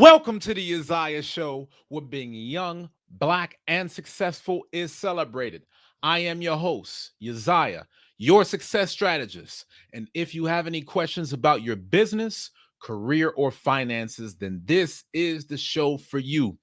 Welcome to the Uzziah Show, where being young, black, and successful is celebrated. I am your host, Uzziah, your success strategist. And if you have any questions about your business, career, or finances, then this is the show for you.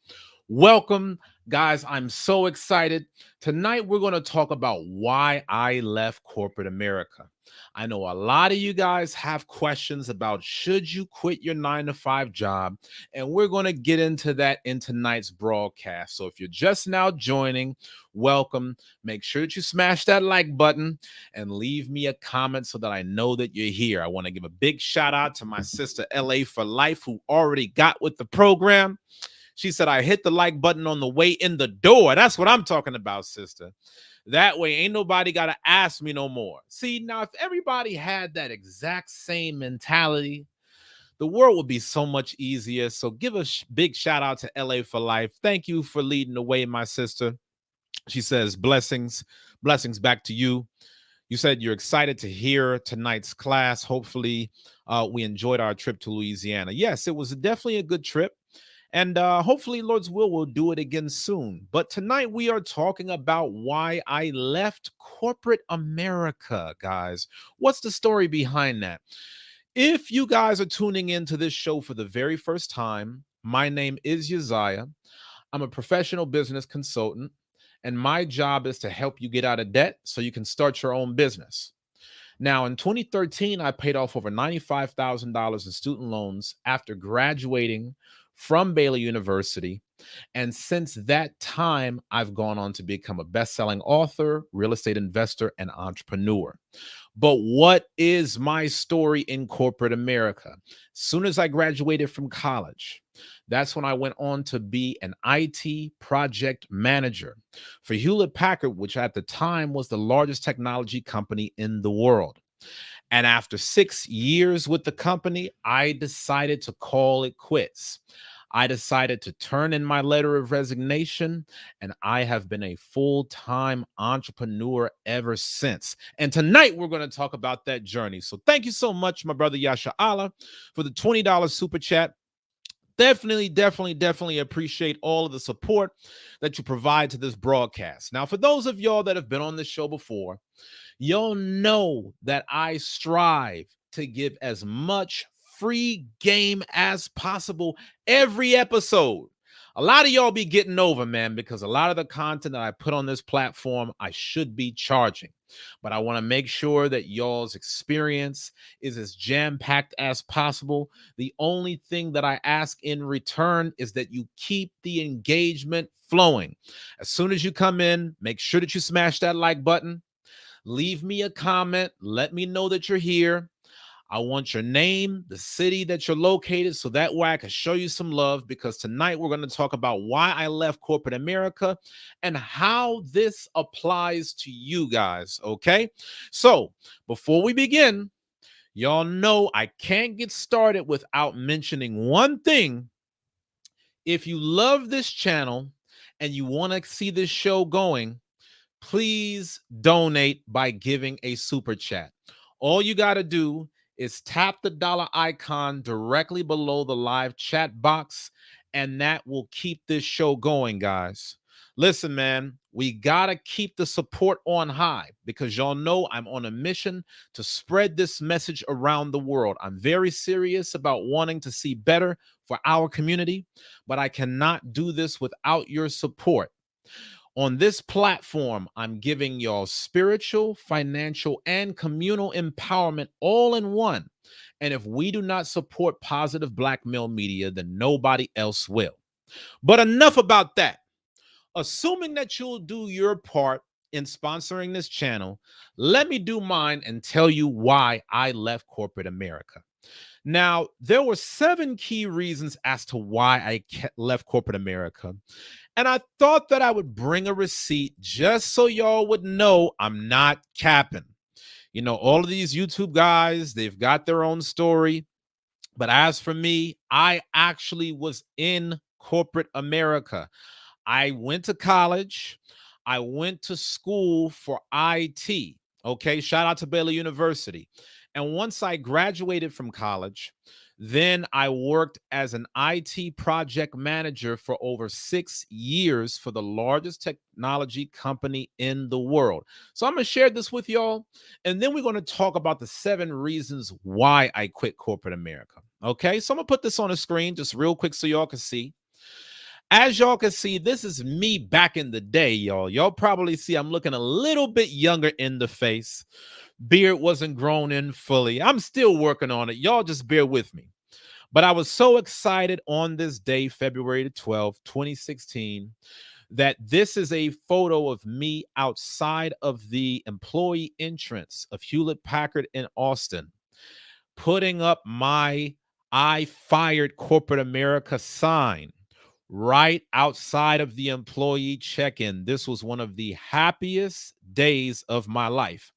Welcome, guys. I'm so excited. Tonight, we're going to talk about why I left corporate America. I know a lot of you guys have questions about should you quit your 9 to 5 job, and we're going to get into that in tonight's broadcast. So if you're just now joining, welcome. Make sure that you smash that like button and leave me a comment so that I know that you're here. I want to give a big shout out to my sister LA for Life, who already got with the program. She said, I hit the like button on the way in the door. That's what I'm talking about, sister. That way, ain't nobody got to ask me no more. See, now, if everybody had that exact same mentality, the world would be so much easier. So give a big shout out to LA for Life. Thank you for leading the way, my sister. She says, blessings back to you. You said you're excited to hear tonight's class. Hopefully, we enjoyed our trip to Louisiana. Yes, it was definitely a good trip. And hopefully, Lord's will, we'll do it again soon. But tonight, we are talking about why I left corporate America, guys. What's the story behind that? If you guys are tuning into this show for the very first time, my name is Uzziah. I'm a professional business consultant, and my job is to help you get out of debt so you can start your own business. Now, in 2013, I paid off over $95,000 in student loans after graduating from Baylor University. And since that time, I've gone on to become a best-selling author, real estate investor, and entrepreneur. But what is my story in corporate America? As soon as I graduated from college, that's when I went on to be an IT project manager for Hewlett Packard, which at the time was the largest technology company in the world. And after 6 years with the company, I decided to call it quits. I decided to turn in my letter of resignation, and I have been a full-time entrepreneur ever since. And tonight, we're going to talk about that journey. So thank you so much, my brother Yasha Allah, for the $20 super chat. Definitely appreciate all of the support that you provide to this broadcast. Now, for those of y'all that have been on this show before, you'll know that I strive to give as much free game as possible every episode. A lot of y'all be getting over, man, because a lot of the content that I put on this platform, I should be charging. But I want to make sure that y'all's experience is as jam-packed as possible. The only thing that I ask in return is that you keep the engagement flowing. As soon as you come in, make sure that you smash that like button. Leave me a comment. Let me know that you're here. I want your name, the city that you're located, so that way I can show you some love, because tonight we're going to talk about why I left corporate America and how this applies to you guys, okay? So before we begin, y'all know I can't get started without mentioning one thing. If you love this channel and you want to see this show going, please donate by giving a super chat. All you got to do is tap the dollar icon directly below the live chat box, and that will keep this show going, guys. Listen, man, we got to keep the support on high, because y'all know I'm on a mission to spread this message around the world. I'm very serious about wanting to see better for our community, but I cannot do this without your support. On this platform, I'm giving y'all spiritual, financial, and communal empowerment all in one. And if we do not support positive black male media, then nobody else will. But enough about that. Assuming that you'll do your part in sponsoring this channel, let me do mine and tell you why I left corporate America. Now, there were 7 key reasons as to why I left corporate America. And I thought that I would bring a receipt just so y'all would know I'm not capping. You know, all of these YouTube guys, they've got their own story. But as for me, I actually was in corporate America. I went to college. I went to school for IT. Okay, shout out to Baylor University. And once I graduated from college, Then I worked as an IT project manager for over 6 years for the largest technology company in the world. So I'm going to share this with y'all. And then we're going to talk about the 7 reasons why I quit corporate America. Okay. So I'm going to put this on the screen just real quick so y'all can see. As y'all can see, this is me back in the day, y'all. Y'all probably see I'm looking a little bit younger in the face. Beard wasn't grown in fully. I'm still working on it. Y'all just bear with me. But I was so excited on this day, February the 12th, 2016, that this is a photo of me outside of the employee entrance of Hewlett Packard in Austin, putting up my I fired corporate America sign right outside of the employee check-in. This was one of the happiest days of my life.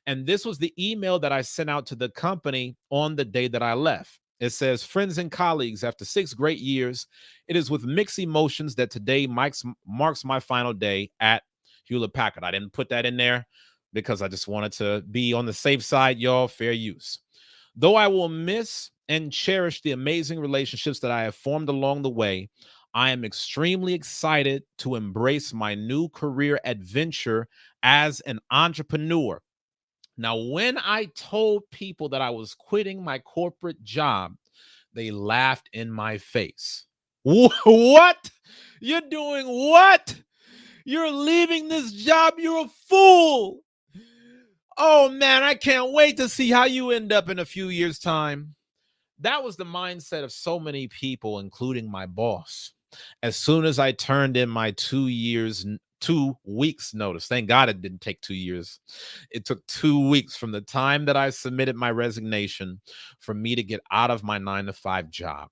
And this was the email that I sent out to the company on the day that I left. It says, friends and colleagues, after 6 great years, it is with mixed emotions that today marks my final day at Hewlett Packard. I didn't put that in there because I just wanted to be on the safe side, y'all, fair use. Though I will miss and cherish the amazing relationships that I have formed along the way, I am extremely excited to embrace my new career adventure as an entrepreneur. Now, when I told people that I was quitting my corporate job, they laughed in my face. What? You're doing what? You're leaving this job. You're a fool. Oh man, I can't wait to see how you end up in a few years' time. That was the mindset of so many people, including my boss. As soon as I turned in my 2 years, 2 weeks notice, thank God it didn't take 2 years. It took 2 weeks from the time that I submitted my resignation for me to get out of my 9 to 5 job.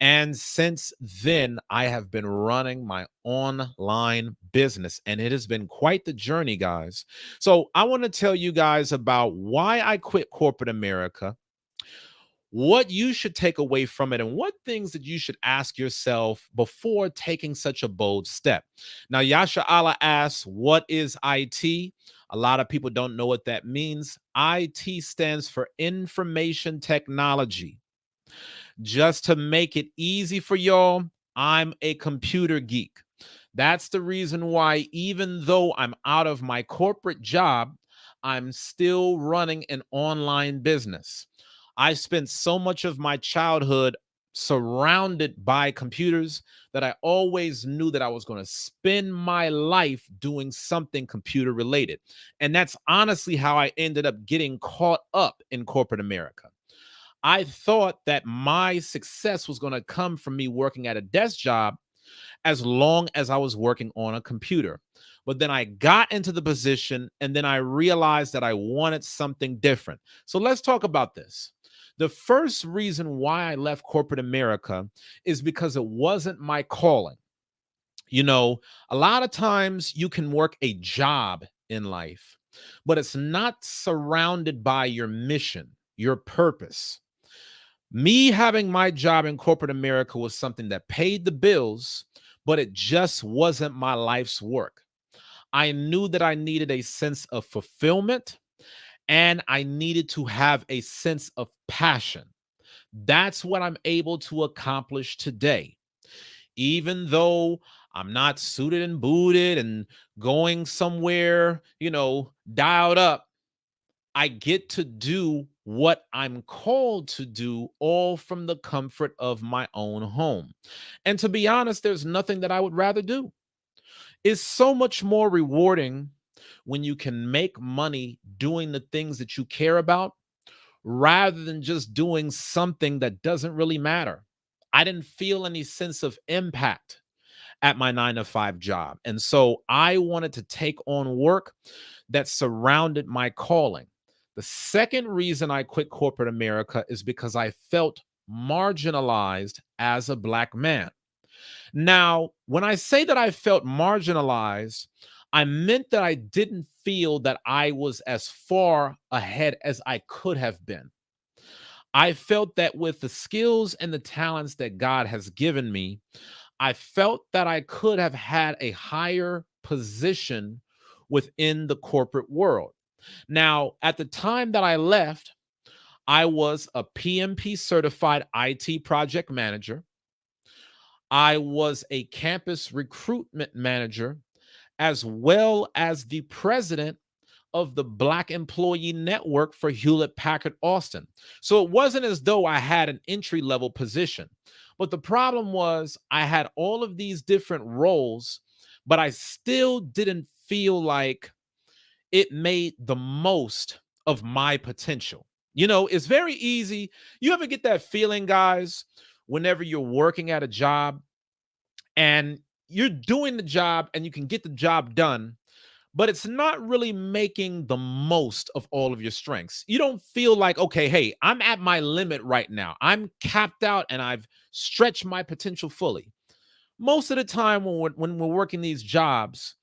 And since then, I have been running my online business, and it has been quite the journey, guys. So I want to tell you guys about why I quit corporate America, what you should take away from it, and what things that you should ask yourself before taking such a bold step. Now, Yasha Allah asks, what is IT? A lot of people don't know what that means. IT stands for information technology. Just to make it easy for y'all, I'm a computer geek. That's the reason why, even though I'm out of my corporate job, I'm still running an online business. I spent so much of my childhood surrounded by computers that I always knew that I was going to spend my life doing something computer related. And that's honestly how I ended up getting caught up in corporate America. I thought that my success was going to come from me working at a desk job as long as I was working on a computer. But then I got into the position and then I realized that I wanted something different. So let's talk about this. The first reason why I left corporate America is because it wasn't my calling. You know, a lot of times you can work a job in life, but it's not surrounded by your mission, your purpose. Me having my job in corporate America was something that paid the bills, but it just wasn't my life's work. I knew that I needed a sense of fulfillment and I needed to have a sense of passion. That's what I'm able to accomplish today. Even though I'm not suited and booted and going somewhere, dialed up, I get to do what I'm called to do, all from the comfort of my own home. And to be honest, there's nothing that I would rather do. It's so much more rewarding when you can make money doing the things that you care about rather than just doing something that doesn't really matter. I didn't feel any sense of impact at my 9 to 5 job. And so I wanted to take on work that surrounded my calling. The second reason I quit corporate America is because I felt marginalized as a Black man. Now, when I say that I felt marginalized, I meant that I didn't feel that I was as far ahead as I could have been. I felt that with the skills and the talents that God has given me, I felt that I could have had a higher position within the corporate world. Now, at the time that I left, I was a PMP certified IT project manager. I was a campus recruitment manager, as well as the president of the Black Employee Network for Hewlett Packard Austin. So it wasn't as though I had an entry level position. But the problem was I had all of these different roles, but I still didn't feel like it made the most of my potential. You know, it's very easy. You ever get that feeling, guys, whenever you're working at a job and you're doing the job and you can get the job done, but it's not really making the most of all of your strengths. You don't feel like, okay, hey, I'm at my limit right now. I'm capped out and I've stretched my potential fully. Most of the time when we're working these jobs,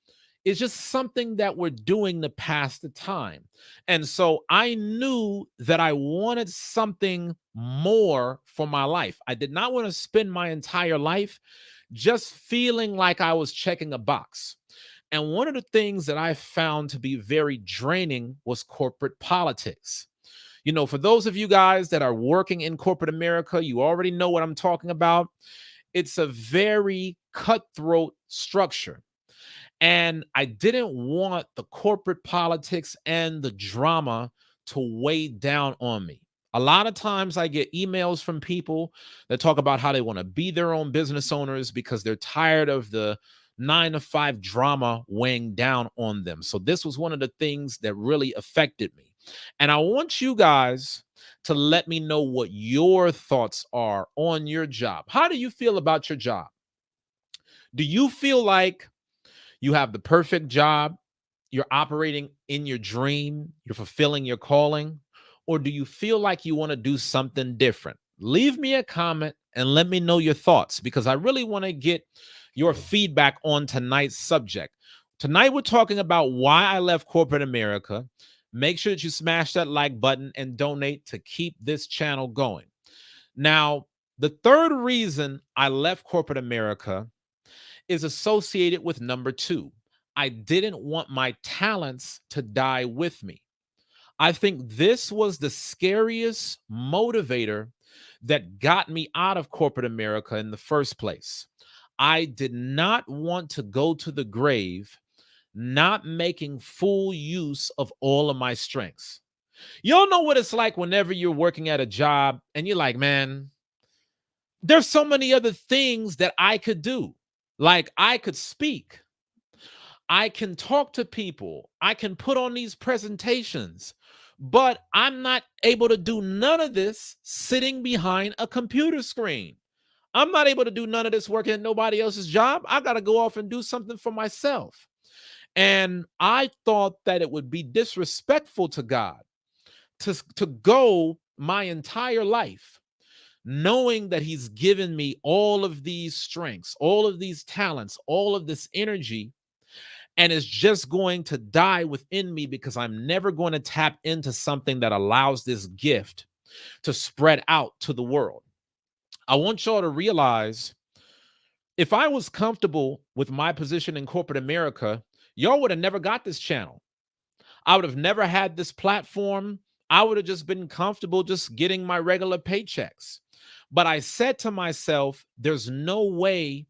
it's just something that we're doing to pass the time. And so I knew that I wanted something more for my life. I did not want to spend my entire life just feeling like I was checking a box. And one of the things that I found to be very draining was corporate politics. You know, for those of you guys that are working in corporate America, you already know what I'm talking about. It's a very cutthroat structure. And I didn't want the corporate politics and the drama to weigh down on me. A lot of times I get emails from people that talk about how they want to be their own business owners because they're tired of the 9 to 5 drama weighing down on them. So this was one of the things that really affected me. And I want you guys to let me know what your thoughts are on your job. How do you feel about your job? Do you feel like you have the perfect job, you're operating in your dream, you're fulfilling your calling, or do you feel like you want to do something different? Leave me a comment and let me know your thoughts because I really want to get your feedback on tonight's subject. Tonight, we're talking about why I left corporate America. Make sure that you smash that like button and donate to keep this channel going. Now, the third reason I left corporate America is associated with number 2. I didn't want my talents to die with me. I think this was the scariest motivator that got me out of corporate America in the first place. I did not want to go to the grave not making full use of all of my strengths. Y'all know what it's like whenever you're working at a job and you're like, man, there's so many other things that I could do. Like I could speak, I can talk to people, I can put on these presentations, but I'm not able to do none of this sitting behind a computer screen. I'm not able to do none of this working at nobody else's job. I got to go off and do something for myself. And I thought that it would be disrespectful to God to go my entire life knowing that he's given me all of these strengths, all of these talents, all of this energy, and it's just going to die within me because I'm never going to tap into something that allows this gift to spread out to the world. I want y'all to realize if I was comfortable with my position in corporate America, y'all would have never got this channel. I would have never had this platform. I would have just been comfortable just getting my regular paychecks. But I said to myself, there's no way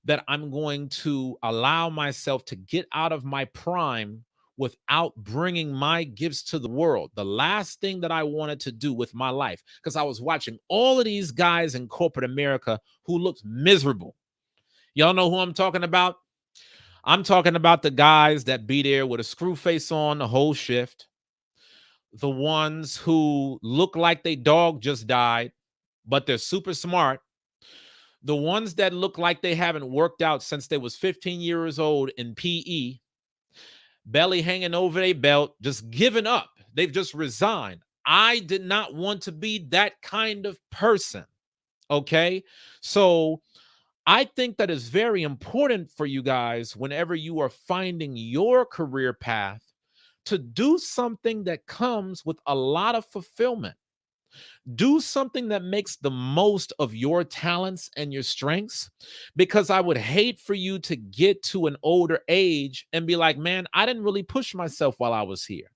that I'm going to allow myself to get out of my prime without bringing my gifts to the world. The last thing that I wanted to do with my life, because I was watching all of these guys in corporate America who looked miserable. Y'all know who I'm talking about? I'm talking about the guys that be there with a screw face on the whole shift. The ones who look like they dog just died, but they're super smart. The ones that look like they haven't worked out since they was 15 years old in PE, belly hanging over their belt, just giving up. They've just resigned. I did not want to be that kind of person. Okay. So I think that is very important for you guys whenever you are finding your career path to do something that comes with a lot of fulfillment. Do something that makes the most of your talents and your strengths, because I would hate for you to get to an older age and be like, man, I didn't really push myself while I was here.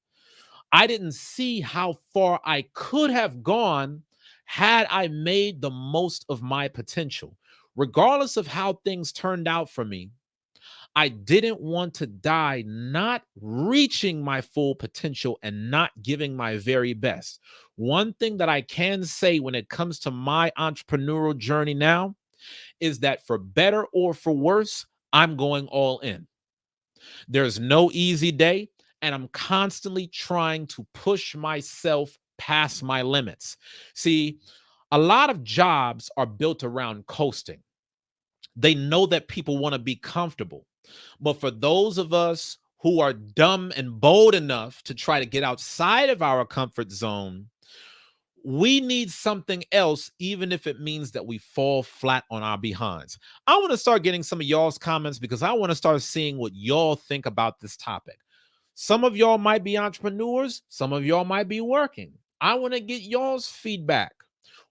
I didn't see how far I could have gone had I made the most of my potential. Regardless of how things turned out for me, I didn't want to die not reaching my full potential and not giving my very best. One thing that I can say when it comes to my entrepreneurial journey now is that for better or for worse, I'm going all in. There's no easy day, and I'm constantly trying to push myself past my limits. See, a lot of jobs are built around coasting. They know that people want to be comfortable. But for those of us who are dumb and bold enough to try to get outside of our comfort zone, we need something else, even if it means that we fall flat on our behinds. I want to start getting some of y'all's comments because I want to start seeing what y'all think about this topic. Some of y'all might be entrepreneurs, some of y'all might be working. I want to get y'all's feedback.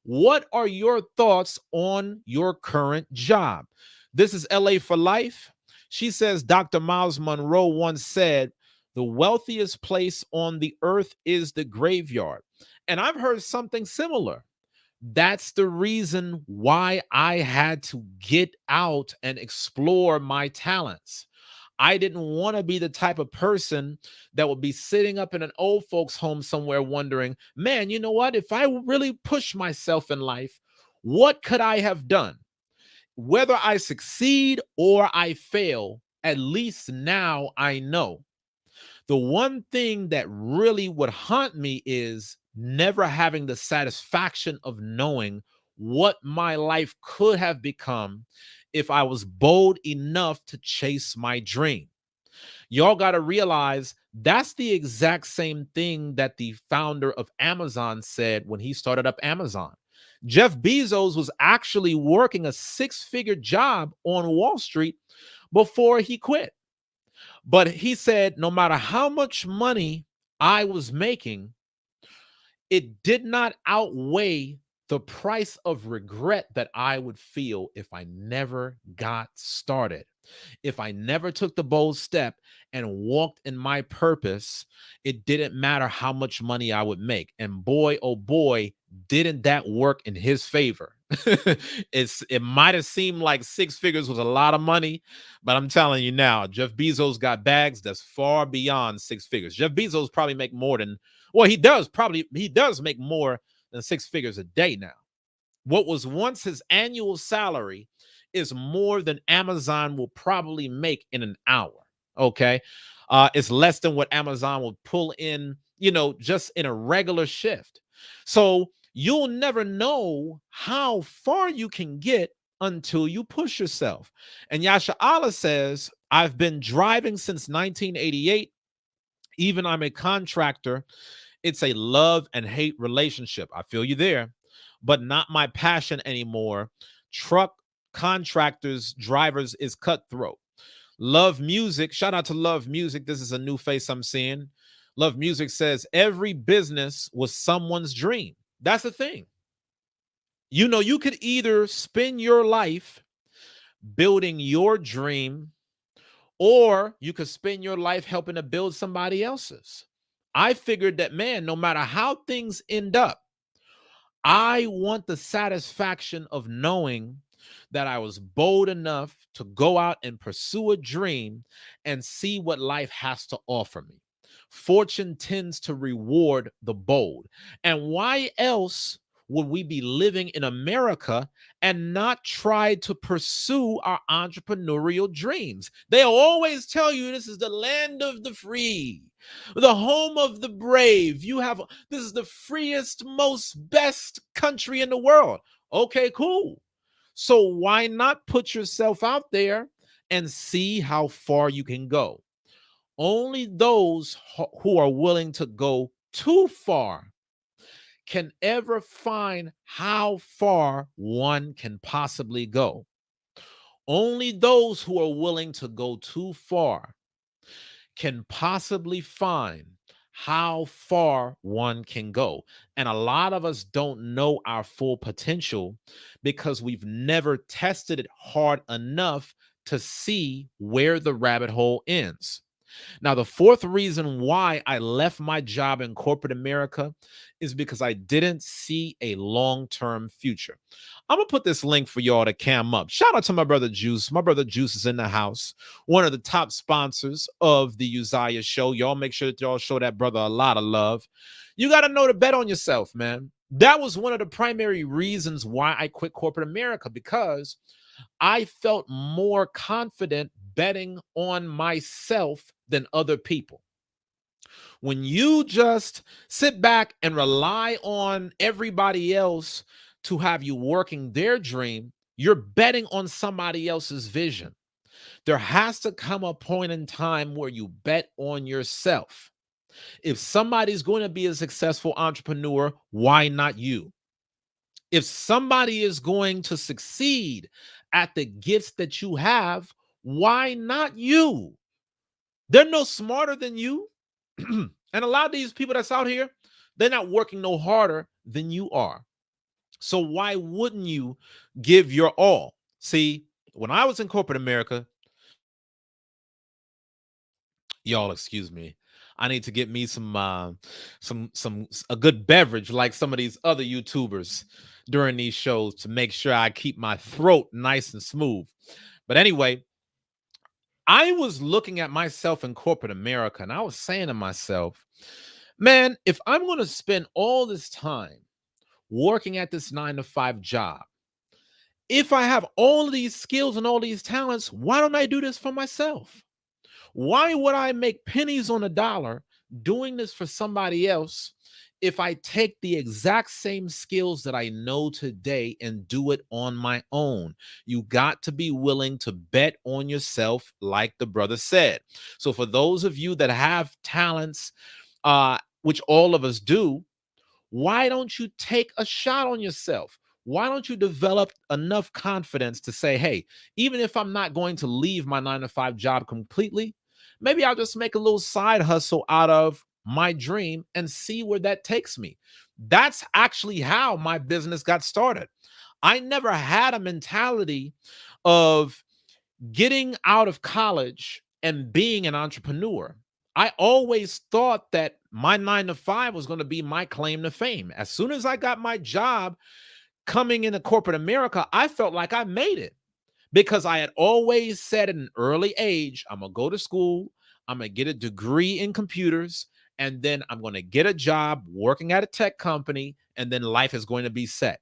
What are your thoughts on your current job? This is LA for Life. She says Dr. Miles Monroe once said, the wealthiest place on the earth is the graveyard. And I've heard something similar. That's the reason why I had to get out and explore my talents. I didn't want to be the type of person that would be sitting up in an old folks' home somewhere wondering, man, you know what? If I really push myself in life, what could I have done? Whether I succeed or I fail, at least now I know. The one thing that really would haunt me is never having the satisfaction of knowing what my life could have become if I was bold enough to chase my dream. Y'all got to realize that's the exact same thing that the founder of Amazon said when he started up Amazon. Jeff Bezos was actually working a six-figure job on Wall Street before he quit. But he said, no matter how much money I was making, it did not outweigh the price of regret that I would feel if I never got started. If I never took the bold step and walked in my purpose, it didn't matter how much money I would make. And boy, oh boy, didn't that work in his favor. It might have seemed like six figures was a lot of money, but I'm telling you now, Jeff Bezos got bags that's far beyond six figures. Jeff Bezos probably make more than, well, he does make more than six figures a day now. What was once his annual salary is more than Amazon will probably make in an hour. Okay. It's less than what Amazon will pull in, just in a regular shift. So you'll never know how far you can get until you push yourself. And Yasha Allah says, I've been driving since 1988. Even I'm a contractor. It's a love and hate relationship. I feel you there, but not my passion anymore. Truck contractors, drivers is cutthroat. Love Music, shout out to Love Music. This is a new face I'm seeing. Love Music says every business was someone's dream. That's the thing. You could either spend your life building your dream, or you could spend your life helping to build somebody else's. I figured that, man, no matter how things end up, I want the satisfaction of knowing that I was bold enough to go out and pursue a dream and see what life has to offer me. Fortune tends to reward the bold. And why else would we be living in America and not try to pursue our entrepreneurial dreams? They'll always tell you this is the land of the free, the home of the brave. This is the freest, most best country in the world. Okay, cool. So why not put yourself out there and see how far you can go? Only those who are willing to go too far can ever find how far one can possibly go. Only those who are willing to go too far can possibly find how far one can go. And a lot of us don't know our full potential because we've never tested it hard enough to see where the rabbit hole ends. Now, the fourth reason why I left my job in corporate America is because I didn't see a long term future. I'm going to put this link for y'all to cam up. Shout out to my brother Juice. My brother Juice is in the house, one of the top sponsors of the Uzziah show. Y'all make sure that y'all show that brother a lot of love. You got to know to bet on yourself, man. That was one of the primary reasons why I quit corporate America, because I felt more confident betting on myself than other people. When you just sit back and rely on everybody else to have you working their dream, you're betting on somebody else's vision. There has to come a point in time where you bet on yourself. If somebody's going to be a successful entrepreneur, why not you? If somebody is going to succeed at the gifts that you have, why not you? They're no smarter than you. And a lot of these people that's out here, they're not working no harder than you are. So why wouldn't you give your all? See, when I was in corporate America, y'all excuse me, I need to get me some a good beverage like some of these other YouTubers during these shows to make sure I keep my throat nice and smooth. But anyway, I was looking at myself in corporate America and I was saying to myself, man, if I'm going to spend all this time working at this 9 to 5 job, if I have all of these skills and all these talents, why don't I do this for myself? Why would I make pennies on a dollar doing this for somebody else if I take the exact same skills that I know today and do it on my own? You got to be willing to bet on yourself, like the brother said. So for those of you that have talents, which all of us do, why don't you take a shot on yourself? Why don't you develop enough confidence to say, hey, even if I'm not going to leave my 9 to 5 job completely, maybe I'll just make a little side hustle out of my dream and see where that takes me. That's actually how my business got started. I never had a mentality of getting out of college and being an entrepreneur. I always thought that my 9 to 5 was going to be my claim to fame. As soon as I got my job coming into corporate America, I felt like I made it because I had always said at an early age, I'm going to go to school, I'm going to get a degree in computers, and then I'm going to get a job working at a tech company, and then life is going to be set.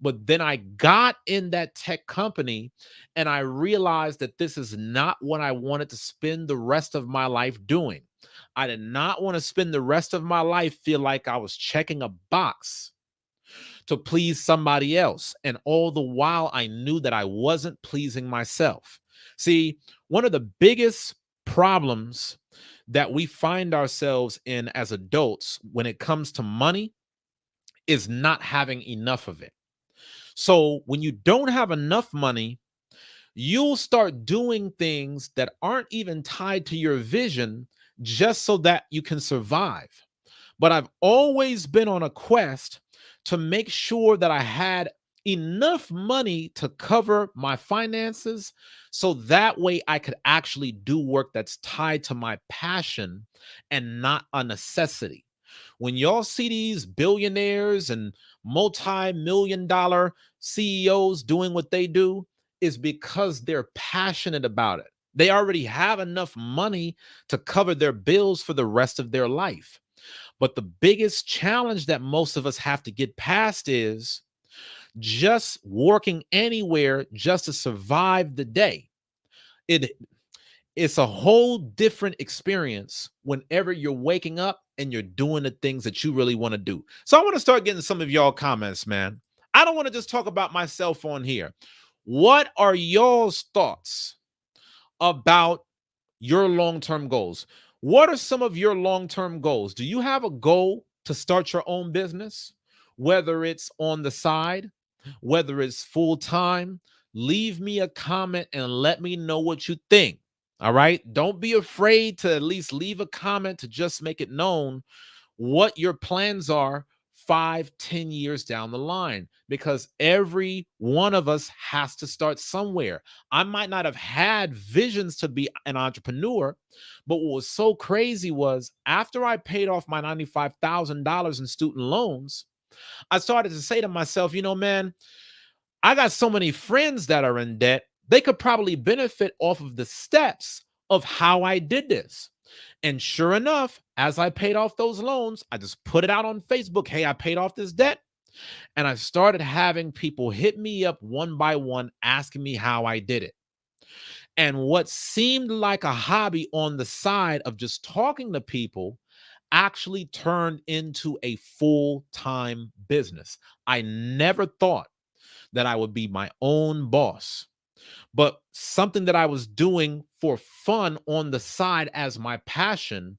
But then I got in that tech company and I realized that this is not what I wanted to spend the rest of my life doing. I did not want to spend the rest of my life feel like I was checking a box to please somebody else. And all the while, I knew that I wasn't pleasing myself. See, one of the biggest problems that we find ourselves in as adults when it comes to money is not having enough of it. So when you don't have enough money, you'll start doing things that aren't even tied to your vision just so that you can survive. But I've always been on a quest to make sure that I had enough money to cover my finances so that way I could actually do work that's tied to my passion and not a necessity. When y'all see these billionaires and multi-million dollar CEOs doing what they do, is because they're passionate about it. They already have enough money to cover their bills for the rest of their life. But the biggest challenge that most of us have to get past is just working anywhere just to survive the day. It it's a whole different experience whenever you're waking up and you're doing the things that you really want to do. So I want to start getting some of y'all comments, man. I don't want to just talk about myself on here. What are y'all's thoughts about your long-term goals? What are some of your long-term goals? Do you have a goal to start your own business? Whether it's on the side, whether it's full-time, leave me a comment and let me know what you think. All right. Don't be afraid to at least leave a comment to just make it known what your plans are 5, 10 years down the line, because every one of us has to start somewhere. I might not have had visions to be an entrepreneur, but what was so crazy was after I paid off my $95,000 in student loans, I started to say to myself, man, I got so many friends that are in debt. They could probably benefit off of the steps of how I did this. And sure enough, as I paid off those loans, I just put it out on Facebook. Hey, I paid off this debt. And I started having people hit me up one by one, asking me how I did it. And what seemed like a hobby on the side of just talking to people actually turned into a full-time business. I never thought that I would be my own boss, but something that I was doing for fun on the side as my passion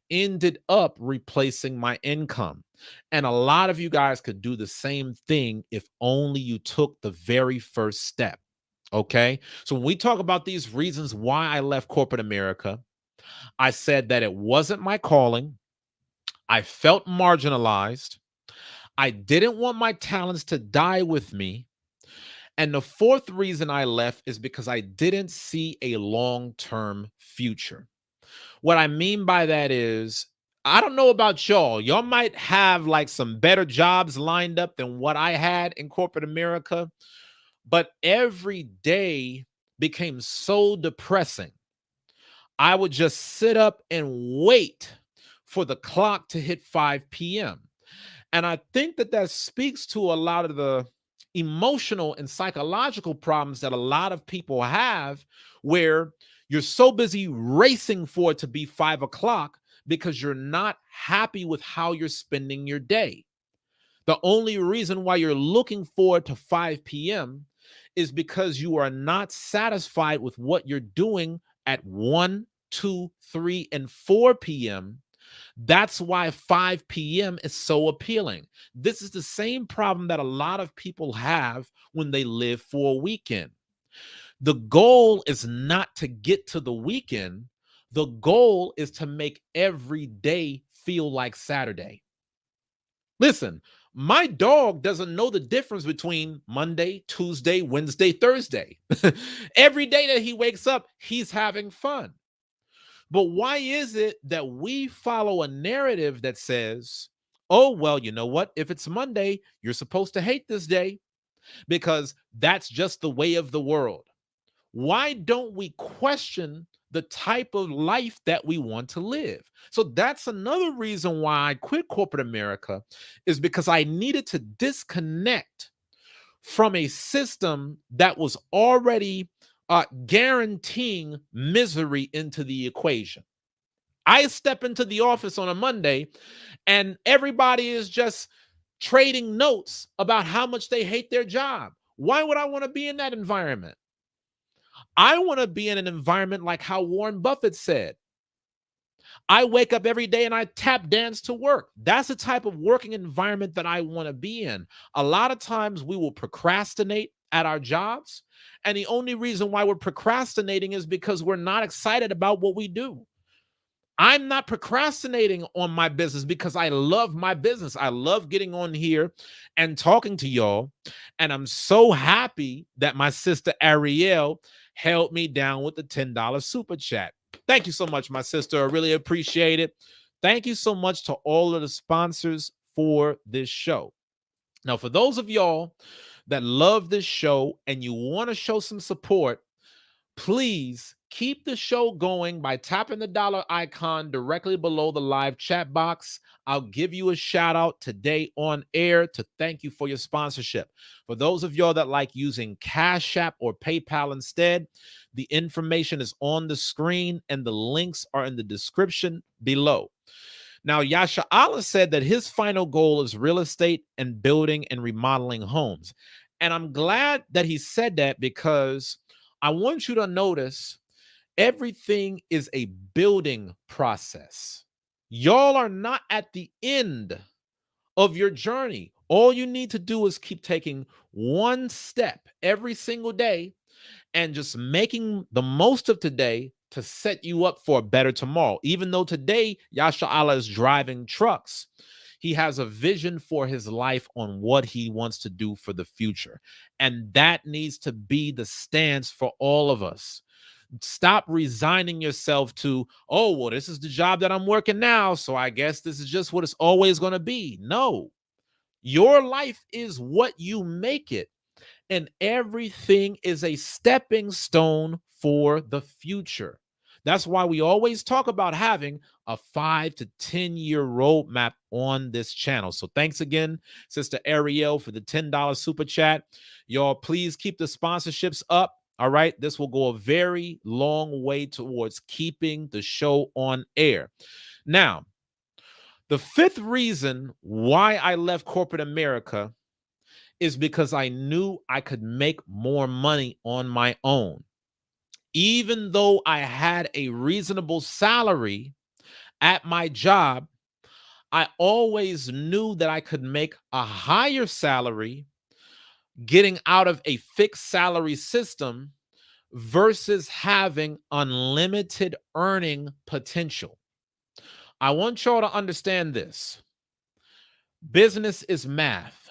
ended up replacing my income. And a lot of you guys could do the same thing if only you took the very first step. Okay. So when we talk about these reasons why I left corporate America, I said that it wasn't my calling. I felt marginalized. I didn't want my talents to die with me. And the fourth reason I left is because I didn't see a long-term future. What I mean by that is, I don't know about y'all. Y'all might have like some better jobs lined up than what I had in corporate America, but every day became so depressing. I would just sit up and wait for the clock to hit 5 p.m. And I think that that speaks to a lot of the emotional and psychological problems that a lot of people have, where you're so busy racing for it to be 5 o'clock because you're not happy with how you're spending your day. The only reason why you're looking forward to 5 p.m. is because you are not satisfied with what you're doing at 1, 2, 3, and 4 p.m. That's why 5 p.m. is so appealing. This is the same problem that a lot of people have when they live for a weekend. The goal is not to get to the weekend. The goal is to make every day feel like Saturday. Listen, my dog doesn't know the difference between Monday, Tuesday, Wednesday, Thursday. Every day that he wakes up, he's having fun. But why is it that we follow a narrative that says, oh, well, you know what? If it's Monday, you're supposed to hate this day because that's just the way of the world. Why don't we question the type of life that we want to live? So that's another reason why I quit corporate America, is because I needed to disconnect from a system that was already guaranteeing misery into the equation. I step into the office on a Monday and everybody is just trading notes about how much they hate their job. Why would I want to be in that environment? I want to be in an environment like how Warren Buffett said, I wake up every day and I tap dance to work. That's the type of working environment that I want to be in. A lot of times we will procrastinate at our jobs. And the only reason why we're procrastinating is because we're not excited about what we do. I'm not procrastinating on my business because I love my business. I love getting on here and talking to y'all. And I'm so happy that my sister Ariel held me down with the $10 super chat. Thank you so much, my sister. I really appreciate it. Thank you so much to all of the sponsors for this show. Now, for those of y'all that love this show and you want to show some support, please keep the show going by tapping the dollar icon directly below the live chat box. I'll give you a shout out today on air to thank you for your sponsorship. For those of y'all that like using Cash App or PayPal instead, the information is on the screen and the links are in the description below. Now, Yasha Allah said that his final goal is real estate and building and remodeling homes. And I'm glad that he said that, because I want you to notice everything is a building process. Y'all are not at the end of your journey. All you need to do is keep taking one step every single day and just making the most of today to set you up for a better tomorrow. Even though today Yasha Allah is driving trucks, He has a vision for his life on what he wants to do for the future. And that needs to be the stance for all of us. Stop resigning yourself to, oh, well, this is the job that I'm working now, so I guess this is just what it's always going to be. No, your life is what you make it, and everything is a stepping stone for the future. That's why we always talk about having a 5 to 10 year roadmap on this channel. So thanks again, Sister Ariel, for the $10 super chat. Y'all, please keep the sponsorships up. All right. This will go a very long way towards keeping the show on air. Now, the fifth reason why I left corporate America is because I knew I could make more money on my own. Even though I had a reasonable salary at my job, I always knew that I could make a higher salary getting out of a fixed salary system versus having unlimited earning potential. I want y'all to understand this. Business is math.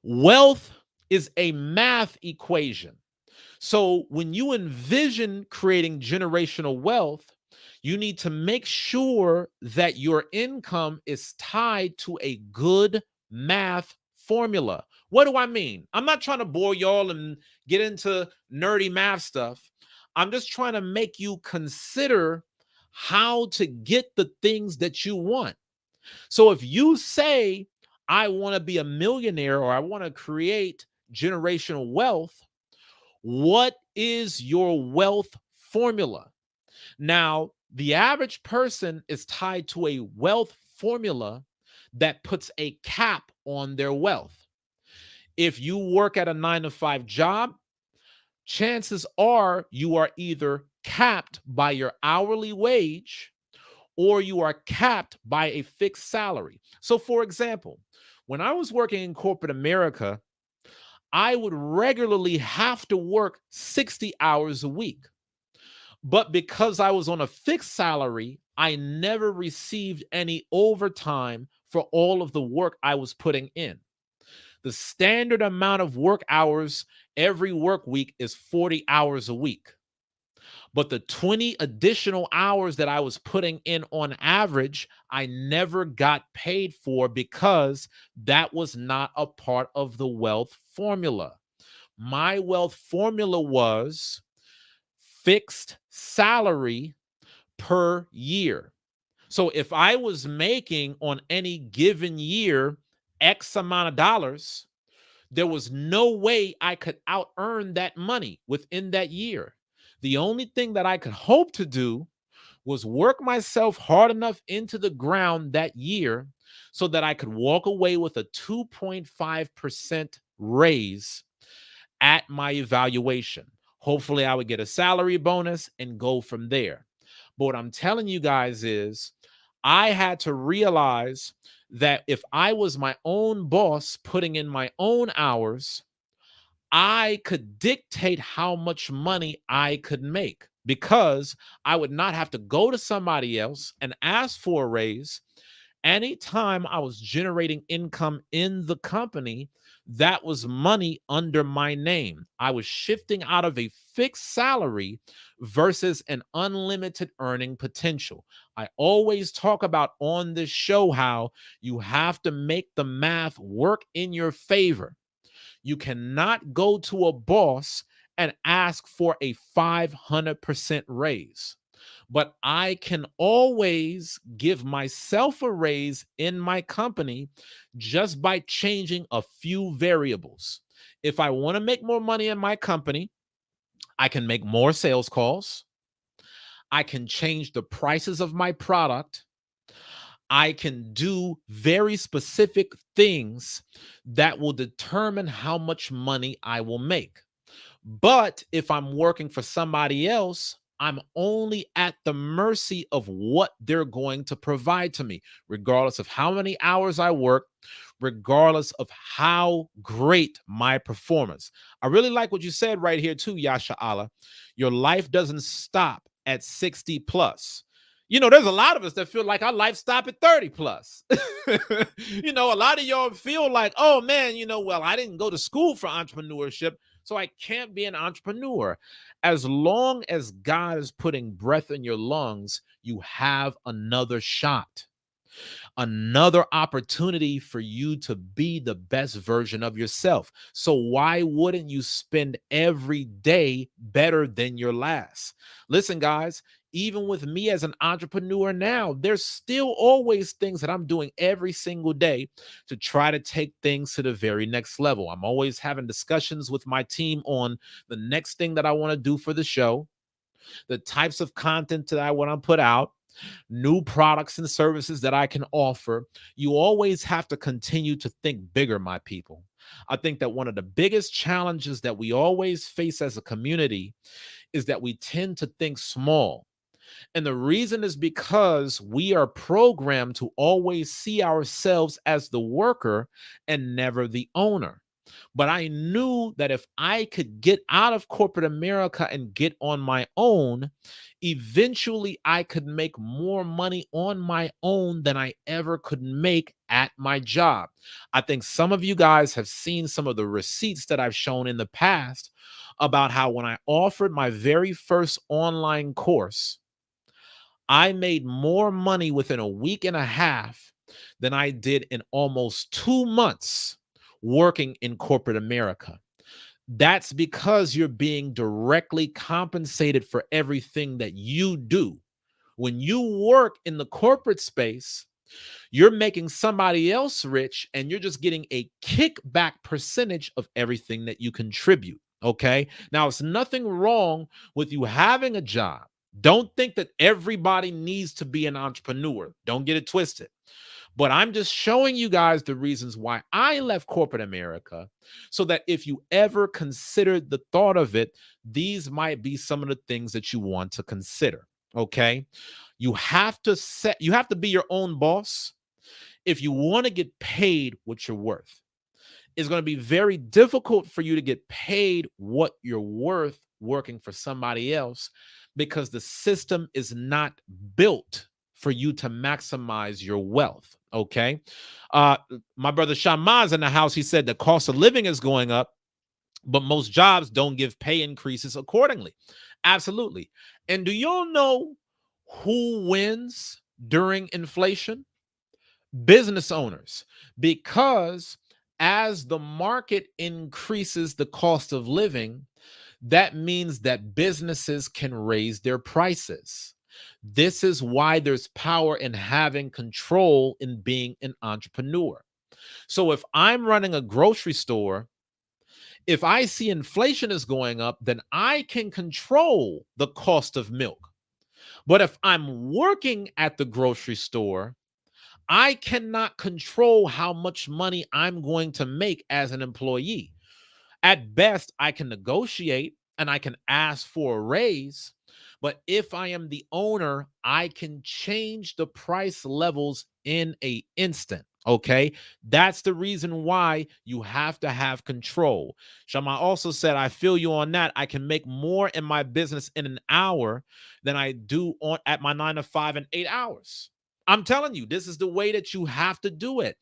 Wealth is a math equation. So when you envision creating generational wealth, you need to make sure that your income is tied to a good math formula. What do I mean? I'm not trying to bore y'all and get into nerdy math stuff. I'm just trying to make you consider how to get the things that you want. So if you say, I want to be a millionaire or I want to create generational wealth, what is your wealth formula? Now, the average person is tied to a wealth formula that puts a cap on their wealth. If you work at a 9 to 5 job, chances are you are either capped by your hourly wage or you are capped by a fixed salary. So, for example, when I was working in corporate America, I would regularly have to work 60 hours a week. But because I was on a fixed salary, I never received any overtime for all of the work I was putting in. The standard amount of work hours every work week is 40 hours a week. But the 20 additional hours that I was putting in on average, I never got paid for because that was not a part of the wealth formula. My wealth formula was fixed salary per year. So if I was making on any given year X amount of dollars, there was no way I could out earn that money within that year. The only thing that I could hope to do was work myself hard enough into the ground that year so that I could walk away with a 2.5% raise at my evaluation. Hopefully, I would get a salary bonus and go from there. But what I'm telling you guys is, I had to realize that if I was my own boss putting in my own hours, I could dictate how much money I could make because I would not have to go to somebody else and ask for a raise. Anytime I was generating income in the company, that was money under my name. I was shifting out of a fixed salary versus an unlimited earning potential. I always talk about on this show how you have to make the math work in your favor. You cannot go to a boss and ask for a 500% raise. But I can always give myself a raise in my company just by changing a few variables. If I want to make more money in my company, I can make more sales calls. I can change the prices of my product. I can do very specific things that will determine how much money I will make. But if I'm working for somebody else, I'm only at the mercy of what they're going to provide to me, regardless of how many hours I work, regardless of how great my performance. I really like what you said right here, too, Yasha Allah. Your life doesn't stop at 60 plus. There's a lot of us that feel like our life stop at 30 plus. A lot of y'all feel like, oh man, well, I didn't go to school for entrepreneurship, so I can't be an entrepreneur. As long as God is putting breath in your lungs, you have another shot, another opportunity for you to be the best version of yourself. So why wouldn't you spend every day better than your last? Listen, guys, even with me as an entrepreneur now, there's still always things that I'm doing every single day to try to take things to the very next level. I'm always having discussions with my team on the next thing that I want to do for the show, the types of content that I want to put out, new products and services that I can offer. You always have to continue to think bigger, my people. I think that one of the biggest challenges that we always face as a community is that we tend to think small. And the reason is because we are programmed to always see ourselves as the worker and never the owner. But I knew that if I could get out of corporate America and get on my own, eventually I could make more money on my own than I ever could make at my job. I think some of you guys have seen some of the receipts that I've shown in the past about how when I offered my very first online course, I made more money within a week and a half than I did in almost 2 months working in corporate America. That's because you're being directly compensated for everything that you do. When you work in the corporate space, you're making somebody else rich and you're just getting a kickback percentage of everything that you contribute. Okay. Now, it's nothing wrong with you having a job. Don't think that everybody needs to be an entrepreneur. Don't get it twisted. But I'm just showing you guys the reasons why I left corporate America so that if you ever considered the thought of it, these might be some of the things that you want to consider. Okay. You have to be your own boss if you want to get paid what you're worth. It's going to be very difficult for you to get paid what you're worth working for somebody else because the system is not built for you to maximize your wealth. Okay. Uh, my brother Shaman's in the house. He said the cost of living is going up, but most jobs don't give pay increases accordingly. Absolutely. And do y'all know who wins during inflation? Business owners, because as the market increases the cost of living, that means that businesses can raise their prices. This is why there's power in having control in being an entrepreneur. So if I'm running a grocery store, if I see inflation is going up, then I can control the cost of milk. But if I'm working at the grocery store, I cannot control how much money I'm going to make as an employee. At best, I can negotiate and I can ask for a raise. But if I am the owner, I can change the price levels in an instant. Okay. That's the reason why you have to have control. Shama also said, I feel you on that. I can make more in my business in an hour than I do on at my 9 to 5 in 8 hours. I'm telling you, this is the way that you have to do it.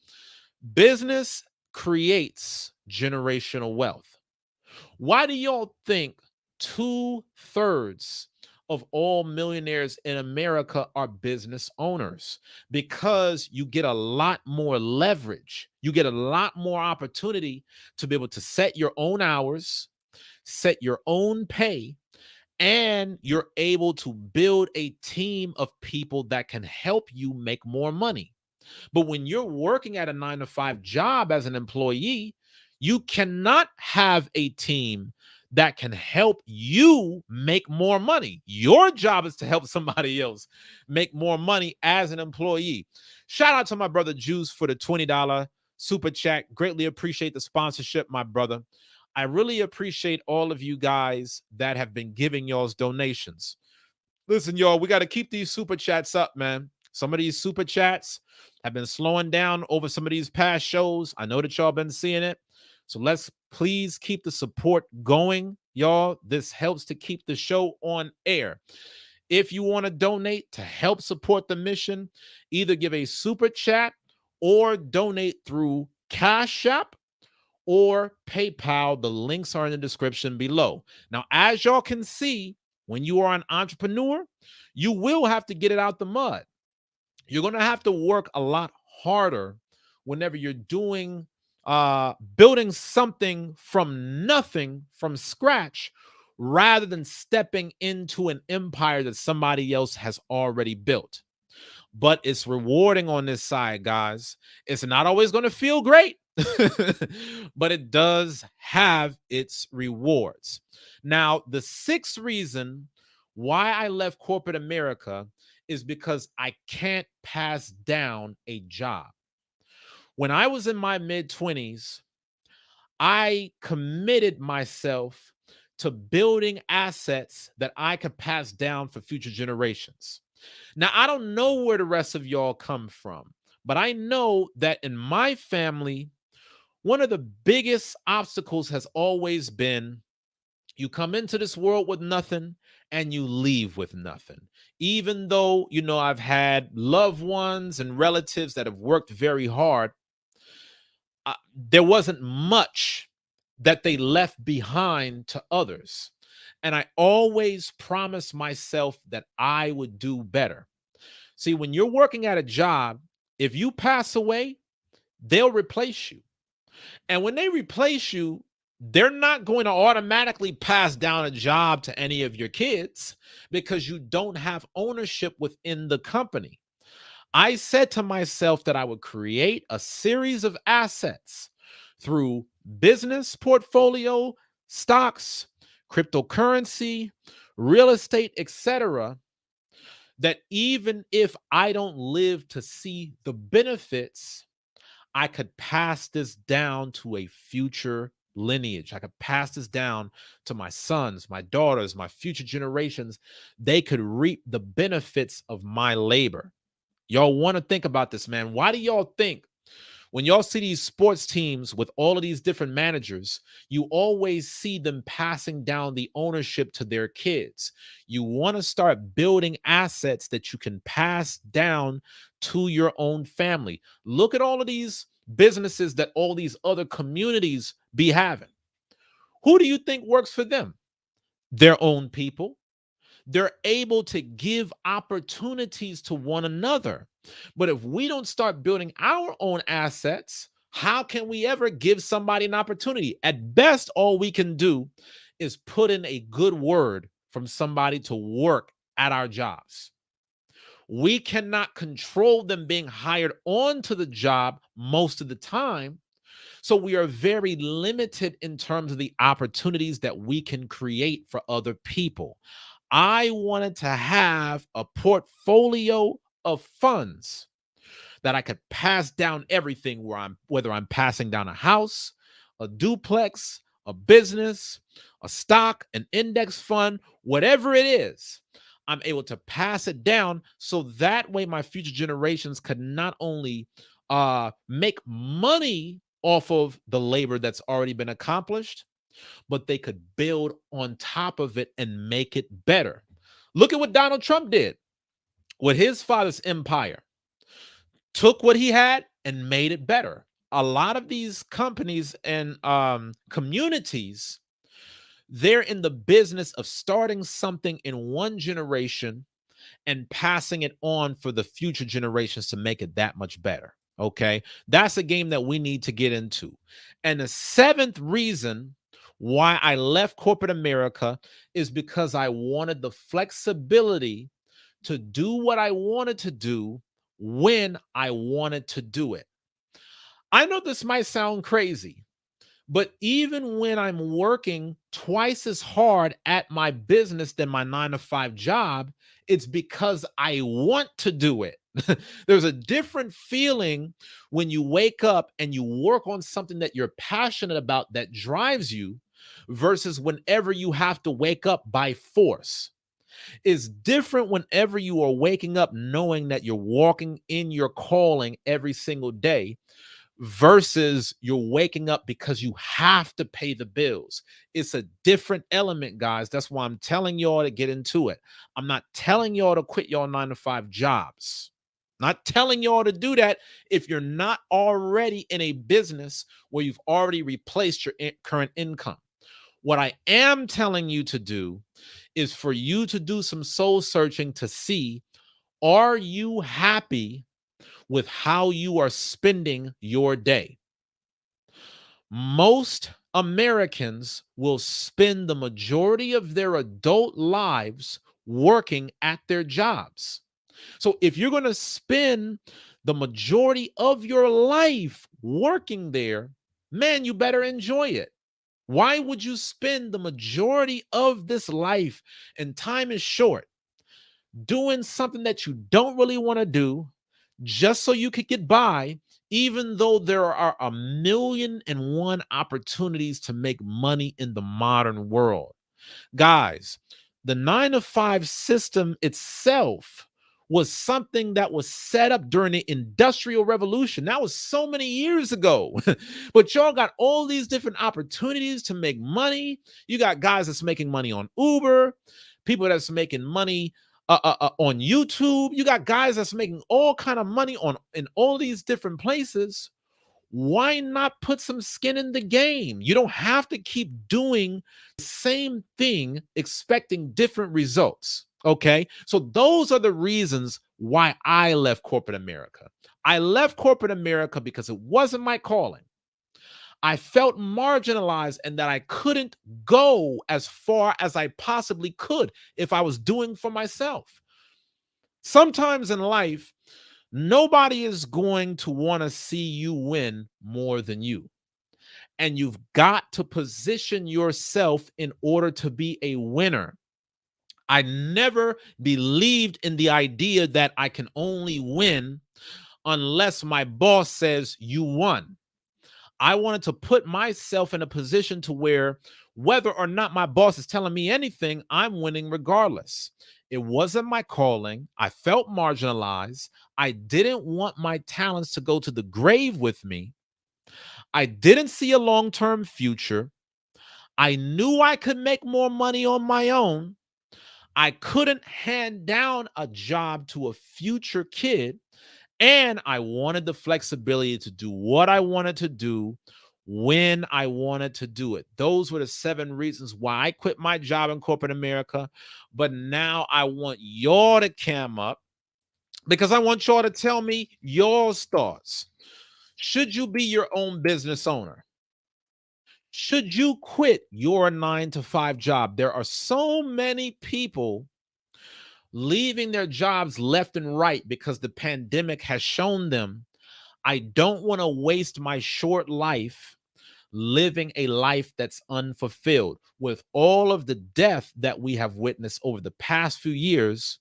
Business creates generational wealth. Why do y'all think 2/3 of all millionaires in America are business owners? Because you get a lot more leverage. You get a lot more opportunity to be able to set your own hours, set your own pay, and you're able to build a team of people that can help you make more money. But when you're working at a 9 to 5 job as an employee, you cannot have a team that can help you make more money. Your job is to help somebody else make more money as an employee. Shout out to my brother Juice for the $20 super chat. Greatly appreciate the sponsorship, my brother. I really appreciate all of you guys that have been giving y'all's donations. Listen, y'all, we got to keep these super chats up, man. Some of these super chats have been slowing down over some of these past shows. I know that y'all been seeing it. So let's please keep the support going, y'all. This helps to keep the show on air. If you want to donate to help support the mission, either give a super chat or donate through Cash App or PayPal. The links are in the description below. Now, as y'all can see, when you are an entrepreneur, you will have to get it out the mud. You're going to have to work a lot harder whenever you're doing building something from nothing, from scratch, rather than stepping into an empire that somebody else has already built. But it's rewarding on this side, guys. It's not always going to feel great, but it does have its rewards. Now, the sixth reason why I left corporate America is because I can't pass down a job. When I was in my mid 20s, I committed myself to building assets that I could pass down for future generations. Now, I don't know where the rest of y'all come from, but I know that in my family, one of the biggest obstacles has always been you come into this world with nothing and you leave with nothing. Even though, I've had loved ones and relatives that have worked very hard, there wasn't much that they left behind to others. And I always promised myself that I would do better. See, when you're working at a job, if you pass away, they'll replace you. And when they replace you, they're not going to automatically pass down a job to any of your kids because you don't have ownership within the company. I said to myself that I would create a series of assets through business portfolio, stocks, cryptocurrency, real estate, etc., that even if I don't live to see the benefits, I could pass this down to a future lineage. I could pass this down to my sons, my daughters, my future generations. They could reap the benefits of my labor. Y'all want to think about this, man. Why do y'all think when y'all see these sports teams with all of these different managers, you always see them passing down the ownership to their kids? You want to start building assets that you can pass down to your own family. Look at all of these businesses that all these other communities be having. Who do you think works for them? Their own people. They're able to give opportunities to one another. But if we don't start building our own assets, how can we ever give somebody an opportunity? At best, all we can do is put in a good word from somebody to work at our jobs. We cannot control them being hired onto the job most of the time. So we are very limited in terms of the opportunities that we can create for other people. I wanted to have a portfolio of funds that I could pass down everything whether I'm passing down a house, a duplex, a business, a stock, an index fund, whatever it is. I'm able to pass it down so that way my future generations could not only make money off of the labor that's already been accomplished, but they could build on top of it and make it better. Look at what Donald Trump did with his father's empire. Took what he had and made it better. A lot of these companies and communities, they're in the business of starting something in one generation and passing it on for the future generations to make it that much better. Okay. That's a game that we need to get into. And the seventh reason why I left corporate America is because I wanted the flexibility to do what I wanted to do when I wanted to do it. I know this might sound crazy, but even when I'm working twice as hard at my business than my 9 to 5 job, it's because I want to do it. There's a different feeling when you wake up and you work on something that you're passionate about that drives you versus whenever you have to wake up by force. It's different whenever you are waking up knowing that you're walking in your calling every single day versus you're waking up because you have to pay the bills. It's a different element, guys. That's why I'm telling y'all to get into it. I'm not telling y'all to quit your 9 to 5 jobs. Not telling y'all to do that if you're not already in a business where you've already replaced your current income. What I am telling you to do is for you to do some soul searching to see, are you happy with how you are spending your day? Most Americans will spend the majority of their adult lives working at their jobs. So if you're going to spend the majority of your life working there, man, you better enjoy it. Why would you spend the majority of this life, and time is short, doing something that you don't really want to do just so you could get by, even though there are 1,000,001 opportunities to make money in the modern world? Guys, the 9 to 5 system itself was something that was set up during the Industrial Revolution. That was so many years ago. But y'all got all these different opportunities to make money. You got guys that's making money on Uber, people that's making money on YouTube. You got guys that's making all kind of money on in all these different places. Why not put some skin in the game? You don't have to keep doing the same thing expecting different results. Okay. So those are the reasons why I left corporate America. I left corporate America because it wasn't my calling. I felt marginalized and that I couldn't go as far as I possibly could if I was doing for myself. Sometimes in life, nobody is going to want to see you win more than you. And you've got to position yourself in order to be a winner. I never believed in the idea that I can only win unless my boss says you won. I wanted to put myself in a position to where whether or not my boss is telling me anything, I'm winning regardless. It wasn't my calling. I felt marginalized. I didn't want my talents to go to the grave with me. I didn't see a long-term future. I knew I could make more money on my own. I couldn't hand down a job to a future kid. And I wanted the flexibility to do what I wanted to do when I wanted to do it. Those were the 7 reasons why I quit my job in corporate America. But now I want y'all to cam up because I want y'all to tell me y'all's thoughts. Should you be your own business owner? Should you quit your 9 to 5 job? There are so many people leaving their jobs left and right because the pandemic has shown them, I don't want to waste my short life living a life that's unfulfilled. With all of the death that we have witnessed over the past few years,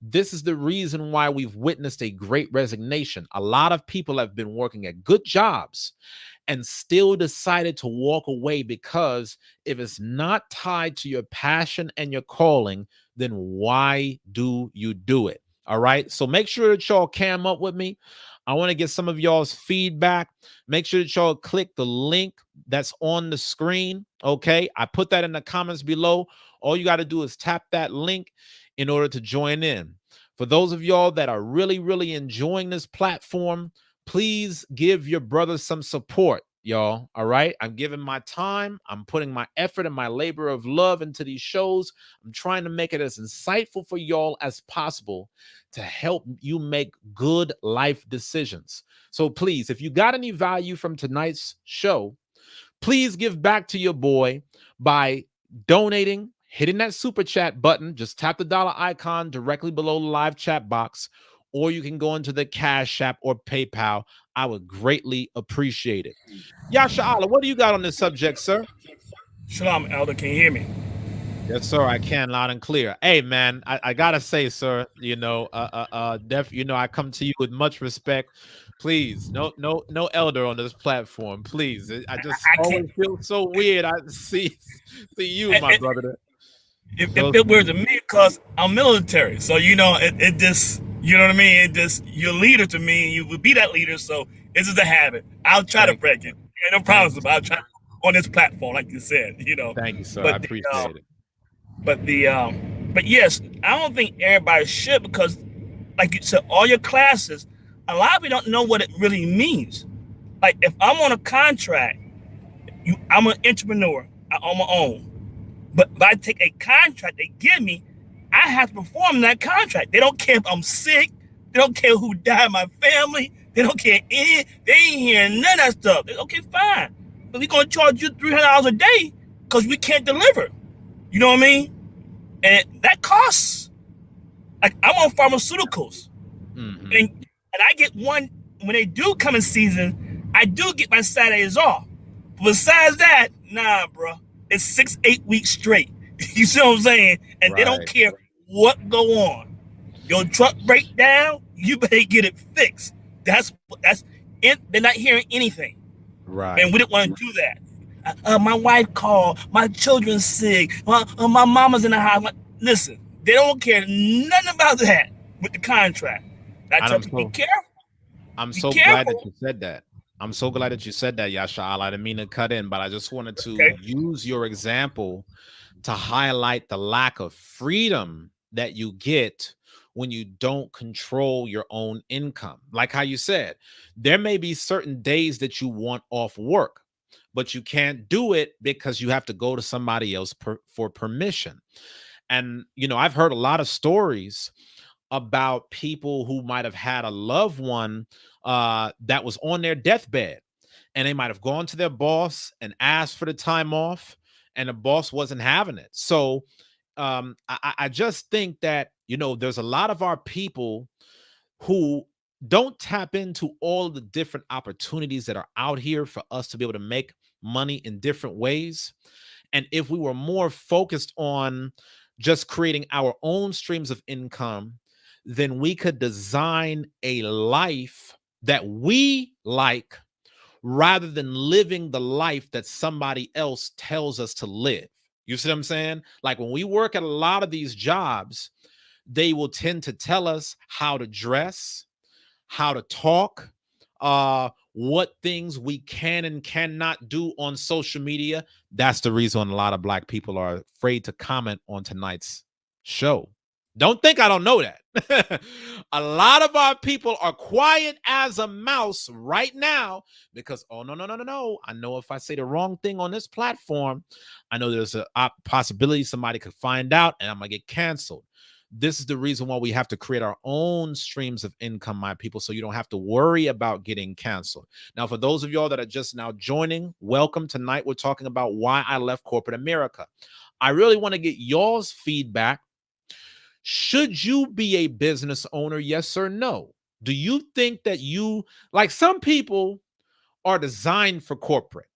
this is the reason why we've witnessed a great resignation. A lot of people have been working at good jobs and still decided to walk away because if it's not tied to your passion and your calling, then why do you do it? All right. So make sure that y'all cam up with me. I want to get some of y'all's feedback. Make sure that y'all click the link that's on the screen. Okay. I put that in the comments below. All you got to do is tap that link in order to join in. For those of y'all that are really, really enjoying this platform, please give your brother some support, y'all. All right. I'm giving my time. I'm putting my effort and my labor of love into these shows. I'm trying to make it as insightful for y'all as possible to help you make good life decisions. So please, if you got any value from tonight's show, please give back to your boy by donating, hitting that super chat button. Just tap the dollar icon directly below the live chat box, or you can go into the Cash App or PayPal. I would greatly appreciate it. Yasha Allah, what do you got on this subject, sir? Shalom, Elder. Can you hear me? Yes, sir. I can loud and clear. Hey, man, I gotta say, sir, I come to you with much respect. Please, no elder on this platform. Please, I just I can't. always feel so weird. I see you, It, my it, brother. it, it So feel weird to me because I'm military. So, it just, You know what I mean? It just you're a leader to me, and you will be that leader. So this is a habit. I'll try to Thank break it. Ain't no thank promise, you, but I'll sir. try on this platform, like you said. Thank you, sir. I But the appreciate it. but the but yes, I don't think everybody should because, like you said, all your classes, a lot of people don't know what it really means. Like if I'm on a contract, I'm an entrepreneur. I own my own. But if I take a contract they give me, I have to perform that contract. They don't care if I'm sick. They don't care who died in my family. They don't care any. They ain't hearing none of that stuff. They, okay, fine. But we're gonna charge you $300 a day because we can't deliver. You know what I mean? And that costs. Like I'm on pharmaceuticals, Hmm. and I get one when they do come in season. I do get my Saturdays off. But besides that, nah, bro, it's 6, 8 weeks straight. You see what I'm saying? And they don't Right, care what go on. Your truck break down, you better get it fixed. That's it. They're not hearing anything, and right, we didn't want to do that. My wife called. My children's sick. My mama's in the house. Listen, they don't care nothing about that with the contract. I and tell people, be careful. I'm Be so glad that careful. you said that. I'm so glad that you said that, Yasha. I didn't mean to cut in, but I just wanted to Okay. use your example to highlight the lack of freedom that you get when you don't control your own income. Like how you said, there may be certain days that you want off work, but you can't do it because you have to go to somebody else for permission. And, I've heard a lot of stories about people who might have had a loved one that was on their deathbed, and they might have gone to their boss and asked for the time off, and the boss wasn't having it. So I just think that there's a lot of our people who don't tap into all the different opportunities that are out here for us to be able to make money in different ways. And if we were more focused on just creating our own streams of income, then we could design a life that we like rather than living the life that somebody else tells us to live. You see what I'm saying? Like when we work at a lot of these jobs, they will tend to tell us how to dress, how to talk, what things we can and cannot do on social media. That's the reason a lot of Black people are afraid to comment on tonight's show. Don't think I don't know that. A lot of our people are quiet as a mouse right now because, oh, no, no, no, no, no. I know if I say the wrong thing on this platform, I know there's a possibility somebody could find out and I'm going to get canceled. This is the reason why we have to create our own streams of income, my people, so you don't have to worry about getting canceled. Now, for those of y'all that are just now joining, welcome. Tonight, we're talking about why I left corporate America. I really want to get y'all's feedback. Should you be a business owner? Yes or no? Do you think that like some people are designed for corporate?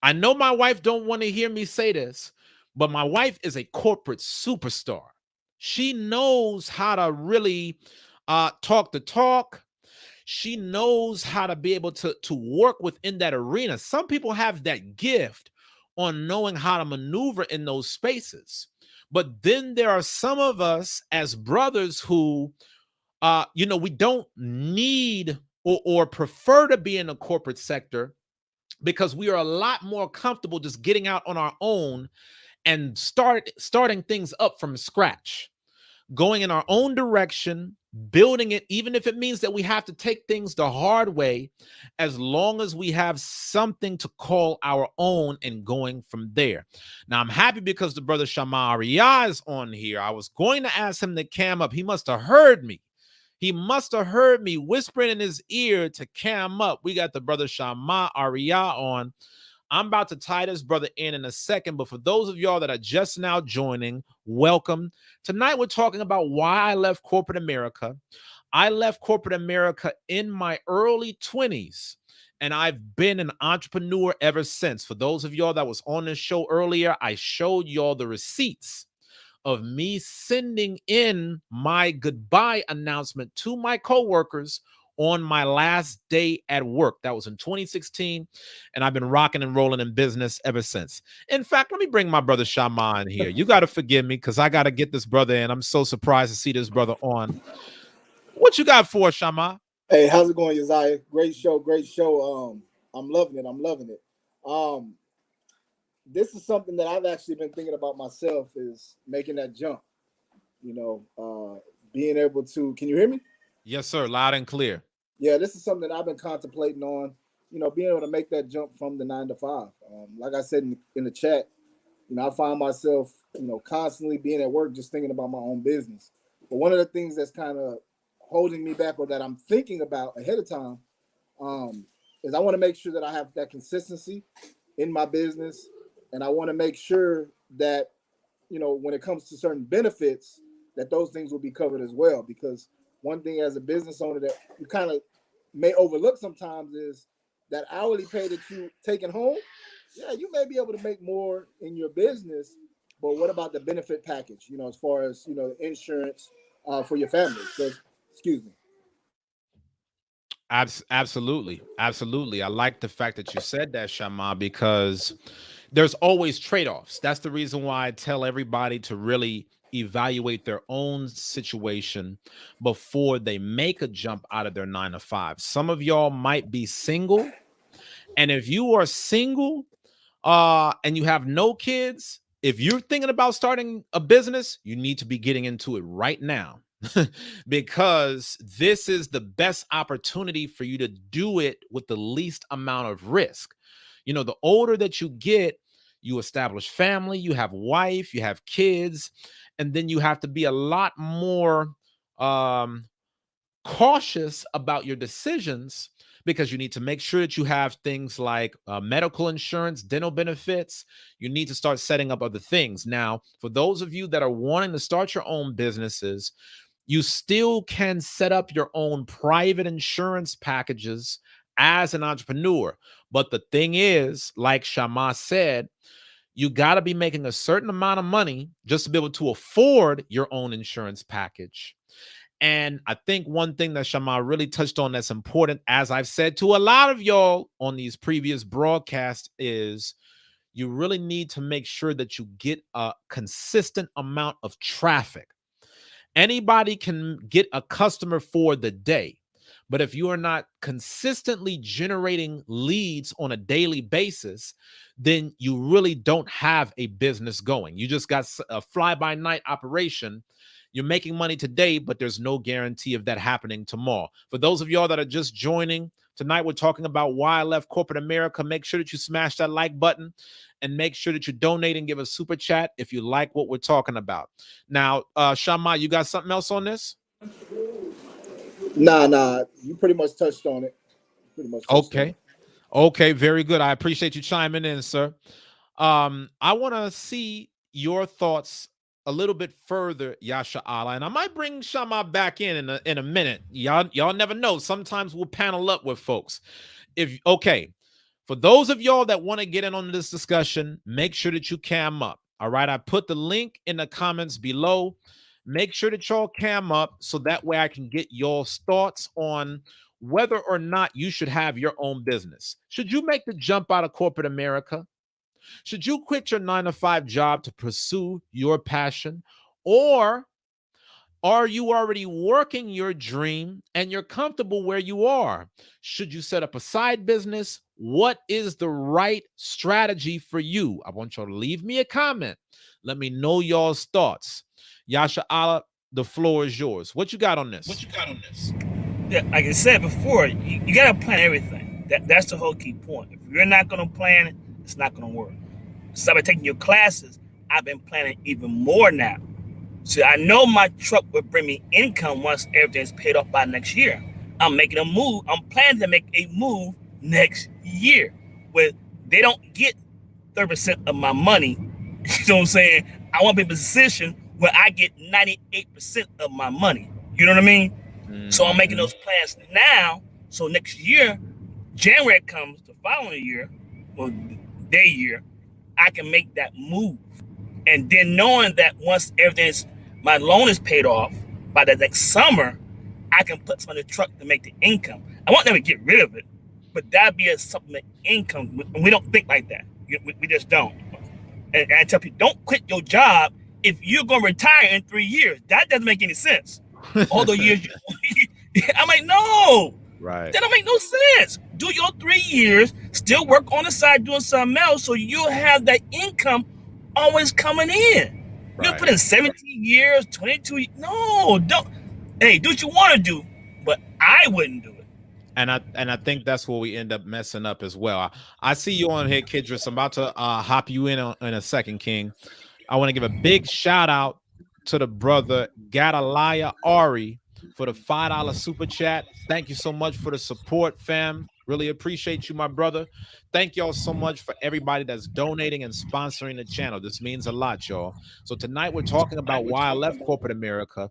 I know my wife don't want to hear me say this, but my wife is a corporate superstar. She knows how to really talk the talk. She knows how to be able to work within that arena. Some people have that gift on knowing how to maneuver in those spaces. But then there are some of us as brothers who, we don't need or prefer to be in the corporate sector because we are a lot more comfortable just getting out on our own and starting things up from scratch, going in our own direction, building it, even if it means that we have to take things the hard way, as long as we have something to call our own and going from there. Now, I'm happy because the brother Shamaria is on here. I was going to ask him to cam up. He must have heard me. He must have heard me whispering in his ear to cam up. We got the brother Shama Aria on. I'm about to tie this brother in a second, but for those of y'all that are just now joining, welcome. Tonight we're talking about why I left corporate America. I left corporate America in my early 20s, and I've been an entrepreneur ever since. For those of y'all that was on this show earlier, I showed y'all the receipts of me sending in my goodbye announcement to my coworkers on my last day at work. That was in 2016, and I've been rocking and rolling in business ever since. In fact, let me bring my brother Shama in here. You got to forgive me because I got to get this brother in. I'm so surprised to see this brother on. What you got for us, Shama? Hey, how's it going, Uzziah? Great show, great show. I'm loving it. I'm loving it. Um, this is something that I've actually been thinking about myself is making that jump. You know, being able to. Can you hear me? Yes, sir. Loud and clear. Yeah, this is something I've been contemplating on. You know, being able to make that jump from the 9 to 5. Like I said in the chat, you know, I find myself, you know, constantly being at work, just thinking about my own business. But one of the things that's kind of holding me back, or that I'm thinking about ahead of time, um, is I want to make sure that I have that consistency in my business, and I want to make sure that, you know, when it comes to certain benefits, that those things will be covered as well. Because one thing as a business owner that you kind of may overlook sometimes is that hourly pay that you taking home. Yeah, you may be able to make more in your business, but what about the benefit package? You know, as far as, you know, insurance for your family. So, excuse me. Absolutely. Absolutely. I like the fact that you said that, Shama, because there's always trade-offs. That's the reason why I tell everybody to really evaluate their own situation before they make a jump out of their 9 to 5. Some of y'all might be single, and if you are single and you have no kids, if you're thinking about starting a business, you need to be getting into it right now. Because this is the best opportunity for you to do it with the least amount of risk. You know, the older that you get, you establish family, you have wife, you have kids, and then you have to be a lot more um cautious about your decisions, because you need to make sure that you have things like medical insurance, dental benefits. You need to start setting up other things. Now, for those of you that are wanting to start your own businesses, you still can set up your own private insurance packages as an entrepreneur. But the thing is, like Shama said, you got to be making a certain amount of money just to be able to afford your own insurance package. And I think one thing that Shama really touched on that's important, as I've said to a lot of y'all on these previous broadcasts, is you really need to make sure that you get a consistent amount of traffic. Anybody can get a customer for the day, but if you are not consistently generating leads on a daily basis, then you really don't have a business going. You just got a fly-by-night operation. You're making money today, but there's no guarantee of that happening tomorrow. For those of y'all that are just joining, tonight we're talking about why I left corporate America. Make sure that you smash that like button and make sure that you donate and give a super chat if you like what we're talking about. Now, Shama, you got something else on this? Nah. You pretty much touched on it. Pretty much touched on it. Okay, very good. I appreciate you chiming in, sir. I want to see your thoughts a little bit further, Yasha Allah, and I might bring Shama back in a minute. Y'all never know. Sometimes we'll panel up with folks. For those of y'all that want to get in on this discussion, make sure that you cam up. All right, I put the link in the comments below. Make sure that y'all cam up so that way I can get y'all's thoughts on whether or not you should have your own business. Should you make the jump out of corporate America? Should you quit your 9 to 5 job to pursue your passion? Or are you already working your dream and you're comfortable where you are? Should you set up a side business? What is the right strategy for you? I want y'all to leave me a comment. Let me know y'all's thoughts. Yasha Allah, the floor is yours. What you got on this? Yeah, like I said before, you got to plan everything. That's the whole key point. If you're not going to plan it, it's not going to work. So by taking your classes, I've been planning even more now. So I know my truck will bring me income once everything's paid off by next year. I'm making a move. I'm planning to make a move next year where they don't get 30% of my money. You know what I'm saying? I want to be in a position where I get 98% of my money. You know what I mean? Mm-hmm. So I'm making those plans now. So next year, January comes, the following year, well, their year, I can make that move. And then knowing that once my loan is paid off by the next summer, I can put some in the truck to make the income. I won't never get rid of it, but that'd be a supplement income. We don't think like that. We just don't. And I tell people, don't quit your job if you're going to retire in 3 years. That doesn't make any sense. All the years I'm like, no, Right. that don't make no sense. Do your 3 years, still work on the side doing something else, so you'll have that income always coming in. You Right. put in 17 years, 22. No, don't. Hey, do what you want to do, but I wouldn't do it. And I think that's where we end up messing up as well. I see you on here, Kidris. I'm about to hop you in a second, King. I want to give a big shout out to the brother Gadalaya Ari for the $5 super chat. Thank you so much for the support, fam. Really appreciate you, my brother. Thank y'all so much for everybody that's donating and sponsoring the channel. This means a lot, y'all. So tonight we're talking about why I left corporate America.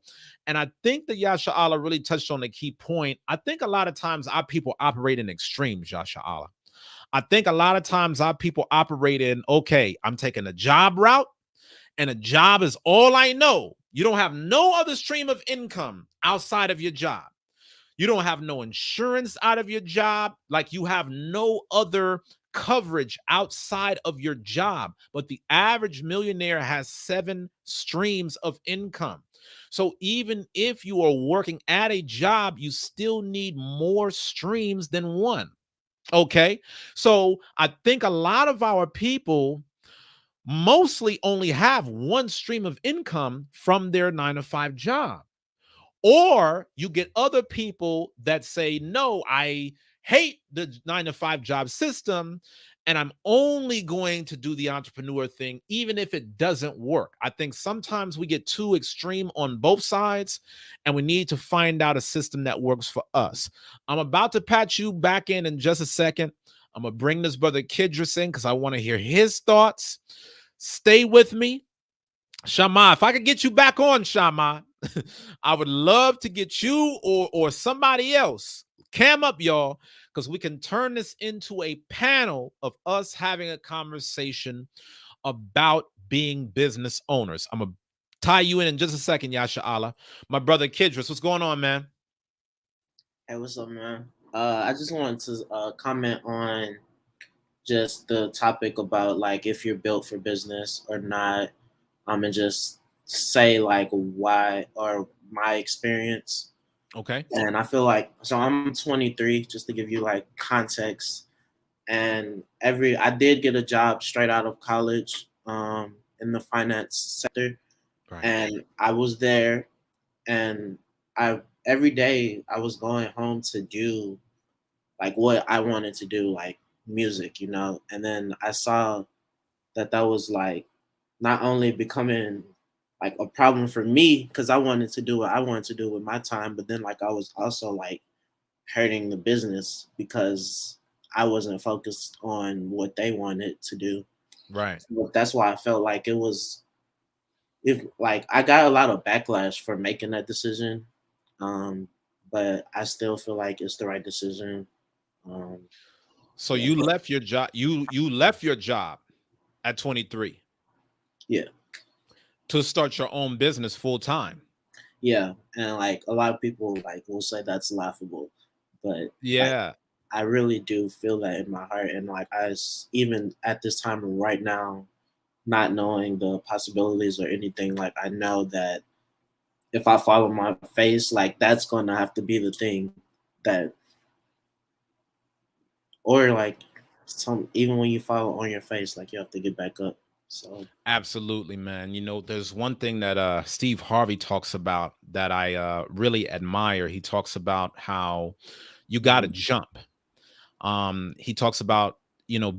And I think that Yasha Allah really touched on the key point. I think a lot of times our people operate in extremes, Yasha Allah. I think a lot of times our people operate in, okay, I'm taking a job route and a job is all I know. You don't have no other stream of income outside of your job. You don't have no insurance out of your job. Like you have no other coverage outside of your job. But the average millionaire has 7 streams of income. So even if you are working at a job, you still need more streams than one. Okay. So I think a lot of our people mostly only have one stream of income from their 9 to 5 job. Or you get other people that say, no, I hate the 9 to 5 job system and I'm only going to do the entrepreneur thing, even if it doesn't work. I think sometimes we get too extreme on both sides and we need to find out a system that works for us. I'm about to patch you back in just a second. I'm going to bring this brother Kidris in because I want to hear his thoughts. Stay with me. Shama, if I could get you back on, Shama, I would love to get you or somebody else. Cam up, y'all, because we can turn this into a panel of us having a conversation about being business owners. I'm going to tie you in just a second, Yasha Allah. My brother Kidris, what's going on, man? Hey, what's up, man? I just wanted to comment on just the topic about like if you're built for business or not, and just say like why or my experience. Okay. And I feel like so I'm 23, just to give you like context. And I did get a job straight out of college, in the finance sector, Right. and I was there, and I every day I was going home to do like what I wanted to do, like music, And then I saw that was like not only becoming like a problem for me because I wanted to do what I wanted to do with my time, but then like I was also like hurting the business because I wasn't focused on what they wanted to do. Right. So that's why I felt like if like I got a lot of backlash for making that decision. But I still feel like it's the right decision. Um, So yeah, you left your job. You left your job at 23. yeah, To start your own business full time. yeah, and like a lot of people like will say that's laughable, but like Yeah. I really do feel that in my heart, and like even at this time right now, not knowing the possibilities or anything, like I know that if I follow my face, like that's gonna have to be the thing that, or like even when you follow on your face, like you have to get back up. So Absolutely, man. There's one thing that Steve Harvey talks about that I really admire. He talks about how you got to jump. He talks about,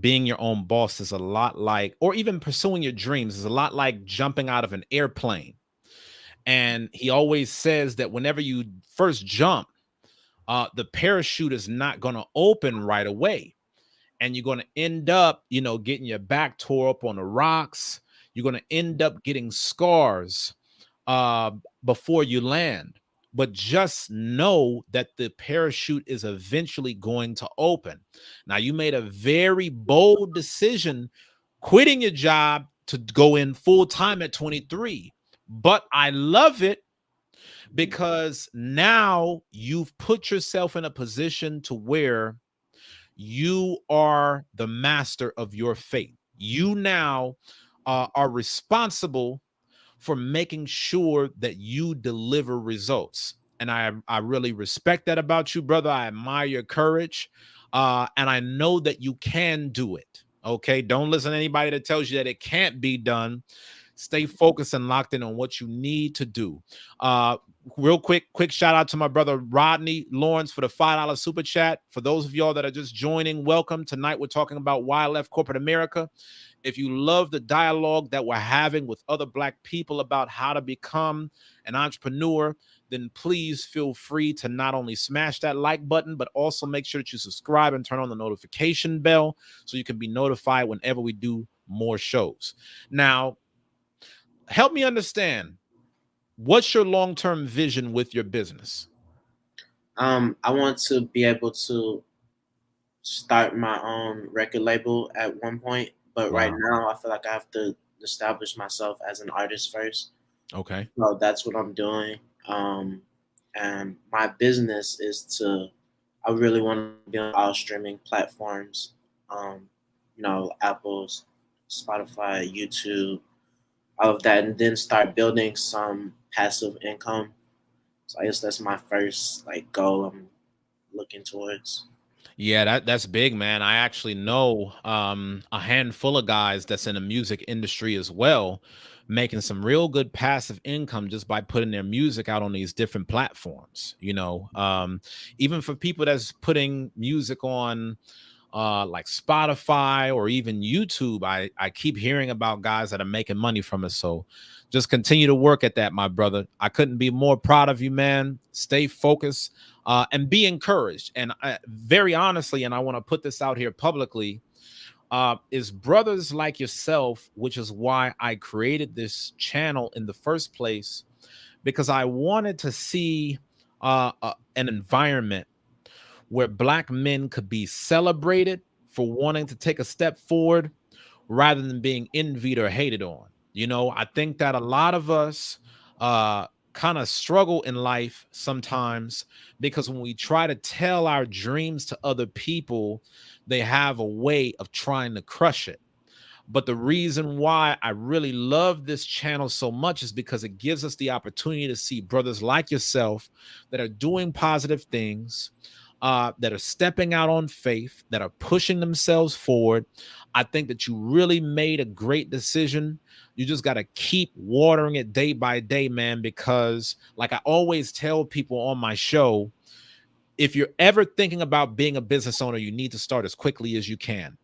being your own boss is a lot like, or even pursuing your dreams is a lot like jumping out of an airplane. And he always says that whenever you first jump, the parachute is not going to open right away. And you're going to end up, getting your back tore up on the rocks. You're going to end up getting scars uh, before you land. But just know that the parachute is eventually going to open. Now, you made a very bold decision quitting your job to go in full time at 23. But I love it because now you've put yourself in a position to where you are the master of your fate. You now are responsible for making sure that you deliver results. and I really respect that about you, brother. I admire your courage, and I know that you can do it. Okay, don't listen to anybody that tells you that it can't be done. Stay focused and locked in on what you need to do. Uh, Real quick shout out to my brother Rodney Lawrence for the $5 super chat. For those of y'all that are just joining, welcome. Tonight we're talking about why I left corporate America. If you love the dialogue that we're having with other Black people about how to become an entrepreneur, then please feel free to not only smash that like button, but also make sure that you subscribe and turn on the notification bell so you can be notified whenever we do more shows. Now, help me understand, what's your long-term vision with your business? I want to be able to start my own record label at one point, but right Wow. now I feel like I have to establish myself as an artist first. Okay. So that's what I'm doing. And my business is I really want to be on all streaming platforms, Apple, Spotify, YouTube, all of that, and then start building some passive income. So I guess that's my first goal I'm looking towards. Yeah, that's big, man. I actually know a handful of guys that's in the music industry as well, making some real good passive income just by putting their music out on these different platforms. Even for people that's putting music on like Spotify or even YouTube, I keep hearing about guys that are making money from it. So just continue to work at that, my brother. I couldn't be more proud of you, man. Stay focused and be encouraged. And very honestly, and I want to put this out here publicly, is brothers like yourself, which is why I created this channel in the first place, because I wanted to see an environment where Black men could be celebrated for wanting to take a step forward rather than being envied or hated on. I think that a lot of us kind of struggle in life sometimes because when we try to tell our dreams to other people, they have a way of trying to crush it. But the reason why I really love this channel so much is because it gives us the opportunity to see brothers like yourself that are doing positive things, that are stepping out on faith, that are pushing themselves forward. I think that you really made a great decision. You just got to keep watering it day by day, man, because like I always tell people on my show, if you're ever thinking about being a business owner, you need to start as quickly as you can,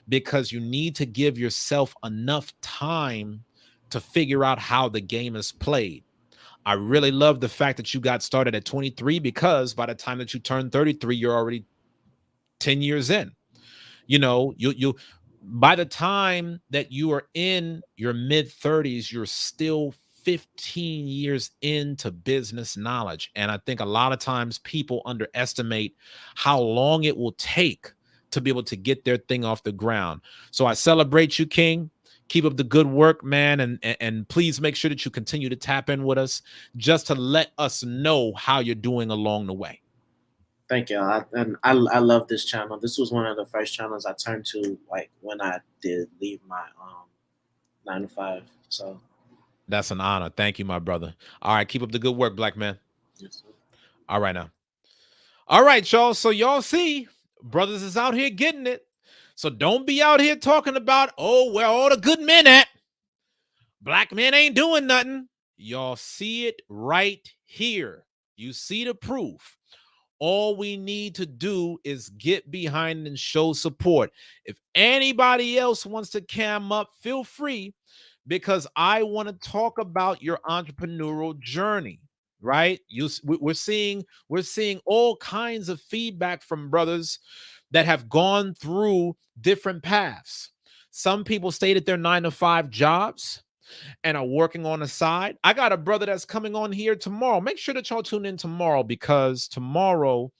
because you need to give yourself enough time to figure out how the game is played. I really love the fact that you got started at 23, because by the time that you turn 33, you're already 10 years in. You by the time that you are in your mid 30s, you're still 15 years into business knowledge. And I think a lot of times people underestimate how long it will take to be able to get their thing off the ground. So I celebrate you, King. Keep up the good work, man. And please make sure that you continue to tap in with us just to let us know how you're doing along the way. Thank you. I love this channel. This was one of the first channels I turned to when I did leave my 9 to 5. So That's an honor. Thank you, my brother. All right, keep up the good work, Black man. yes, sir. All right now. All right, y'all. So y'all see, brothers is out here getting it. So don't be out here talking about, oh, where all the good men at? Black men ain't doing nothing. Y'all see it right here. You see the proof. All we need to do is get behind and show support. If anybody else wants to cam up, feel free, because I want to talk about your entrepreneurial journey. Right? We're seeing all kinds of feedback from brothers that have gone through different paths. Some people stayed at their 9 to 5 jobs and are working on the side. I got a brother that's coming on here tomorrow. Make sure that y'all tune in tomorrow, because tomorrow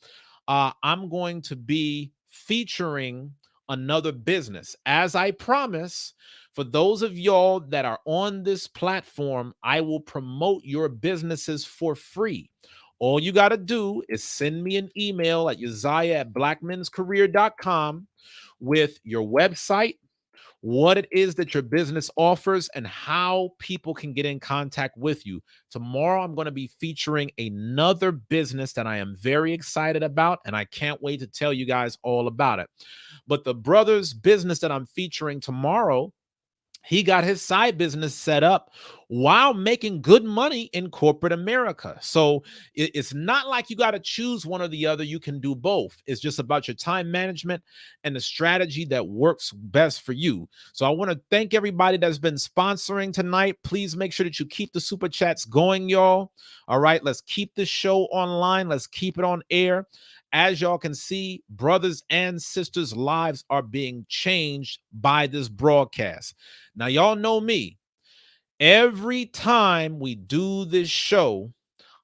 I'm going to be featuring another business. As I promise, for those of y'all that are on this platform, I will promote your businesses for free. All you got to do is send me an email at uzziah@blackmenscareer.com with your website, what it is that your business offers, and how people can get in contact with you. Tomorrow, I'm going to be featuring another business that I am very excited about, and I can't wait to tell you guys all about it. But the brother's business that I'm featuring tomorrow, he got his side business set up while making good money in corporate America. So it's not like you got to choose one or the other. You can do both. It's just about your time management and the strategy that works best for you. So I want to thank everybody that's been sponsoring tonight. Please make sure that you keep the super chats going, y'all. All right, let's keep this show online. Let's keep it on air. As y'all can see, brothers and sisters' lives are being changed by this broadcast. Now, y'all know me. Every time we do this show,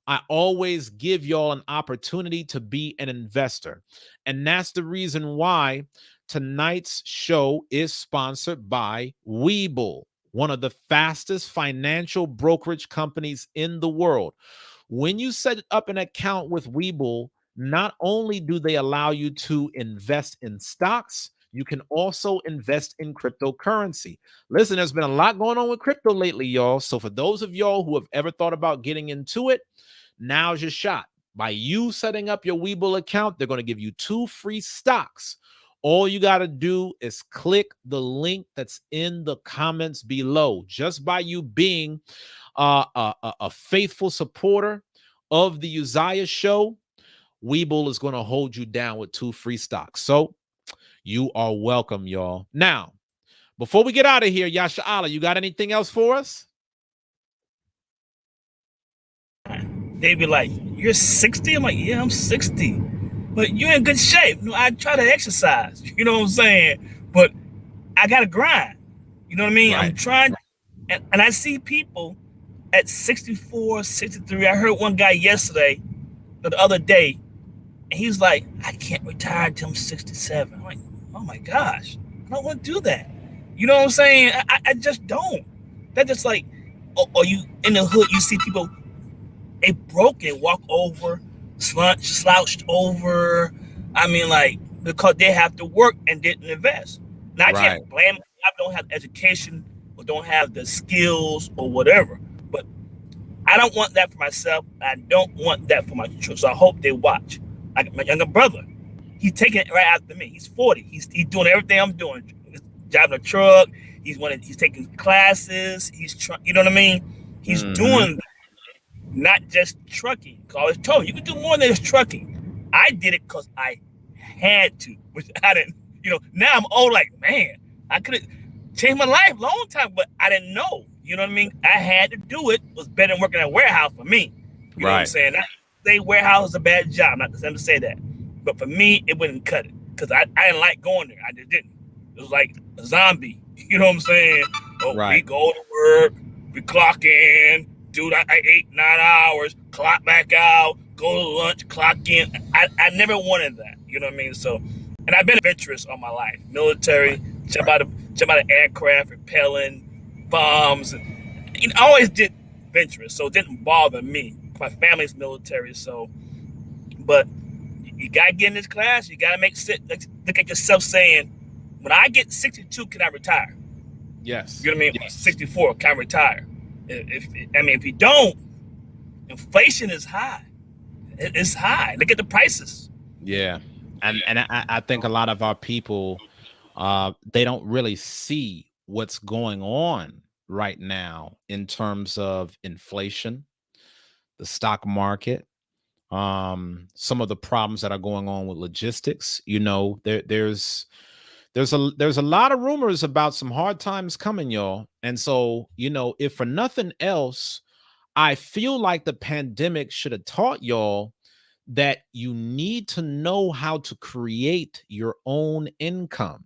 I always give y'all an opportunity to be an investor. And that's the reason why tonight's show is sponsored by Webull, one of the fastest financial brokerage companies in the world. When you set up an account with Webull, not only do they allow you to invest in stocks, you can also invest in cryptocurrency. Listen, there's been a lot going on with crypto lately, y'all. So for those of y'all who have ever thought about getting into it, now's your shot. By you setting up your Webull account, they're going to give you 2 free stocks. All you got to do is click the link that's in the comments below. Just by you being a faithful supporter of the Uzziah Show, Webull is going to hold you down with 2 free stocks. So you are welcome, y'all. Now, before we get out of here, Yasha Allah, you got anything else for us? They be like, "You're 60?" I'm like, "Yeah, I'm 60. But you're in good shape." No, I try to exercise. You know what I'm saying? But I got to grind. You know what I mean? Right. I'm trying. And I see people at 64, 63. I heard one guy yesterday, or the other day, and he's like, "I can't retire until I'm 67. I'm like, "Oh my gosh, I don't want to do that." You know what I'm saying? I just don't. That's just like, or you in the hood, you see people, they broken, walk over, slouched over. I mean, like, because they have to work and didn't invest. Now, I can't blame them. I don't have education or don't have the skills or whatever. But I don't want that for myself. I don't want that for my children. So I hope they watch. Like my younger brother, he's taking it right after me. He's 40. He's doing everything I'm doing. He's driving a truck. He's taking classes. You know what I mean? He's doing not just trucking. Cause I always told him, you can do more than just trucking. I did it because I had to, which I didn't. You know, now I'm old. Like, man, I could have changed my life a long time, but I didn't know. You know what I mean? I had to do it. It was better than working at a warehouse for me. You know what I'm saying? I say warehouse is a bad job. Not to say that, but for me, it wouldn't cut it because I didn't like going there. I just didn't. It was like a zombie. You know what I'm saying? We go to work, we clock in, do that 8, 9 hours, clock back out, go to lunch, clock in. I never wanted that. You know what I mean? So, and I've been adventurous all my life. Military, jump out of aircraft, repelling bombs. And I always did adventurous, so it didn't bother me. My family's military, so. But you gotta get in this class. You gotta look at yourself saying, when I get 62, can I retire? Yes. You know what I mean? Yes. 64, can I retire? If you don't, inflation is high. It's high. Look at the prices. Yeah. And I think a lot of our people, they don't really see what's going on right now in terms of inflation, the stock market, some of the problems that are going on with logistics. You know, there's a lot of rumors about some hard times coming, y'all. And so, you know, if for nothing else, I feel like the pandemic should have taught y'all that you need to know how to create your own income,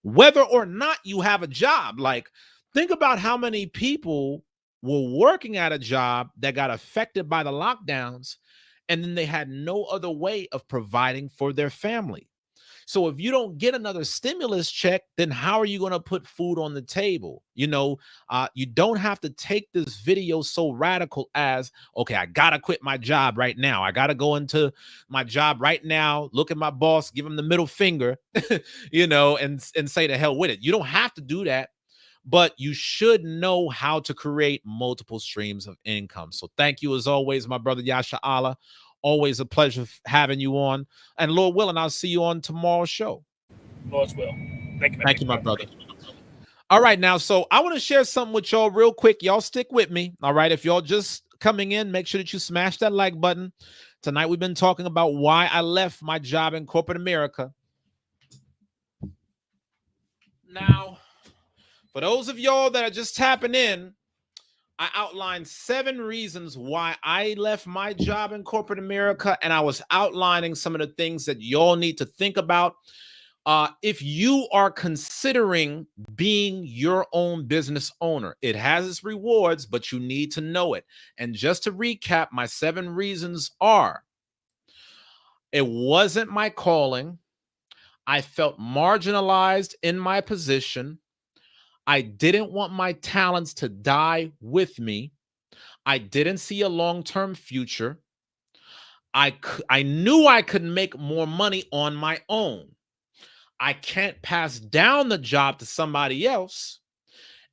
whether or not you have a job. Like, think about how many people were working at a job that got affected by the lockdowns, and then they had no other way of providing for their family. So if you don't get another stimulus check, then how are you going to put food on the table? You don't have to take this video so radical as, okay, I got to quit my job right now. I got to go into my job right now, look at my boss, give him the middle finger, and say to hell with it. You don't have to do that, but you should know how to create multiple streams of income. So thank you as always, my brother Yasha Allah. Always a pleasure having you on. And Lord willing, I'll see you on tomorrow's show. Lord's will. Thank you, Thank you, my brother. All right, now, so I want to share something with y'all real quick. Y'all stick with me. All right, if y'all just coming in, make sure that you smash that like button. Tonight, we've been talking about why I left my job in corporate America. Now, for those of y'all that are just tapping in, I outlined 7 reasons why I left my job in corporate America, and I was outlining some of the things that y'all need to think about. If you are considering being your own business owner, it has its rewards, but you need to know it. And just to recap, my 7 reasons are: it wasn't my calling. I felt marginalized in my position. I didn't want my talents to die with me. I didn't see a long-term future. I knew I could make more money on my own. I can't pass down the job to somebody else.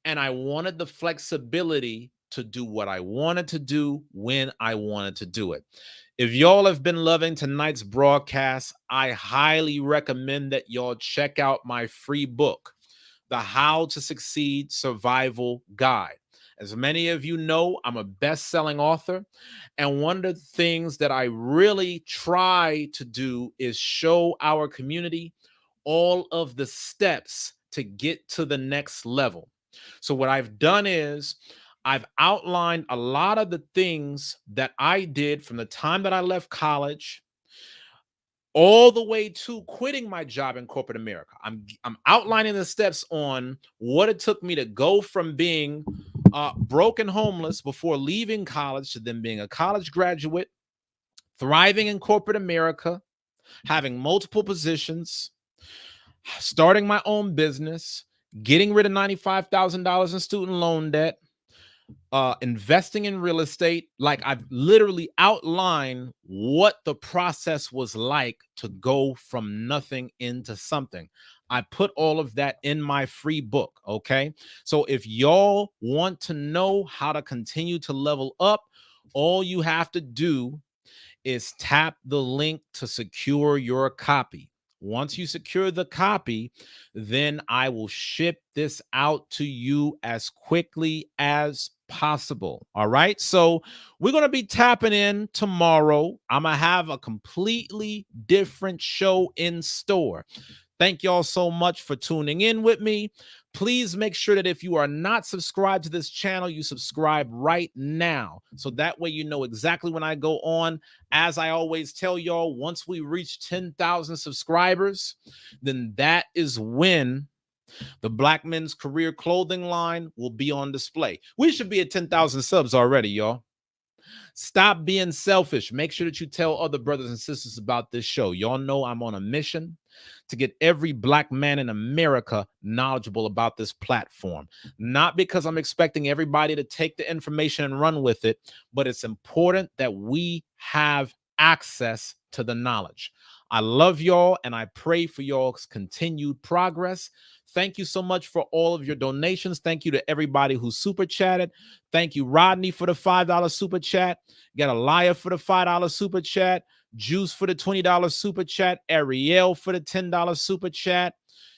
And I wanted the flexibility to do what I wanted to do when I wanted to do it. If y'all have been loving tonight's broadcast, I highly recommend that y'all check out my free book, The How to Succeed Survival Guide. As many of you know, I'm a best-selling author, and one of the things that I really try to do is show our community all of the steps to get to the next level. So what I've done is I've outlined a lot of the things that I did from the time that I left college all the way to quitting my job in corporate America. I'm outlining the steps on what it took me to go from being broke and homeless before leaving college to then being a college graduate, thriving in corporate America, having multiple positions, starting my own business, getting rid of $95,000 in student loan debt, investing in real estate. Like, I've literally outlined what the process was like to go from nothing into something. I put all of that in my free book. Okay. So if y'all want to know how to continue to level up, all you have to do is tap the link to secure your copy. Once you secure the copy, then I will ship this out to you as quickly as possible. All right. So we're going to be tapping in tomorrow. I'm going to have a completely different show in store. Thank y'all so much for tuning in with me. Please make sure that if you are not subscribed to this channel, you subscribe right now. So that way you know exactly when I go on. As I always tell y'all, once we reach 10,000 subscribers, then that is when the Black Men's Career Clothing line will be on display. We should be at 10,000 subs already, y'all. Stop being selfish. Make sure that you tell other brothers and sisters about this show. Y'all know I'm on a mission to get every Black man in America knowledgeable about this platform. Not because I'm expecting everybody to take the information and run with it, but it's important that we have access to the knowledge. I love y'all, and I pray for y'all's continued progress. Thank you so much for all of your donations. Thank you to everybody who super chatted. Thank you, Rodney, for the $5 super chat. Got Aliyah for the $5 super chat. Juice for the $20 super chat. Ariel for the $10 super chat.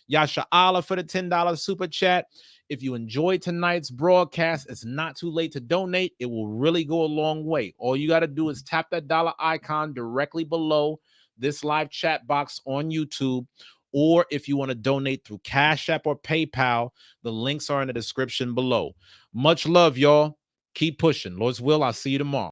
Yasha Allah for the $10 super chat. If you enjoyed tonight's broadcast, it's not too late to donate. It will really go a long way. All you got to do is tap that dollar icon directly below this live chat box on YouTube. Or if you want to donate through Cash App or PayPal, the links are in the description below. Much love, y'all. Keep pushing. Lord's will, I'll see you tomorrow.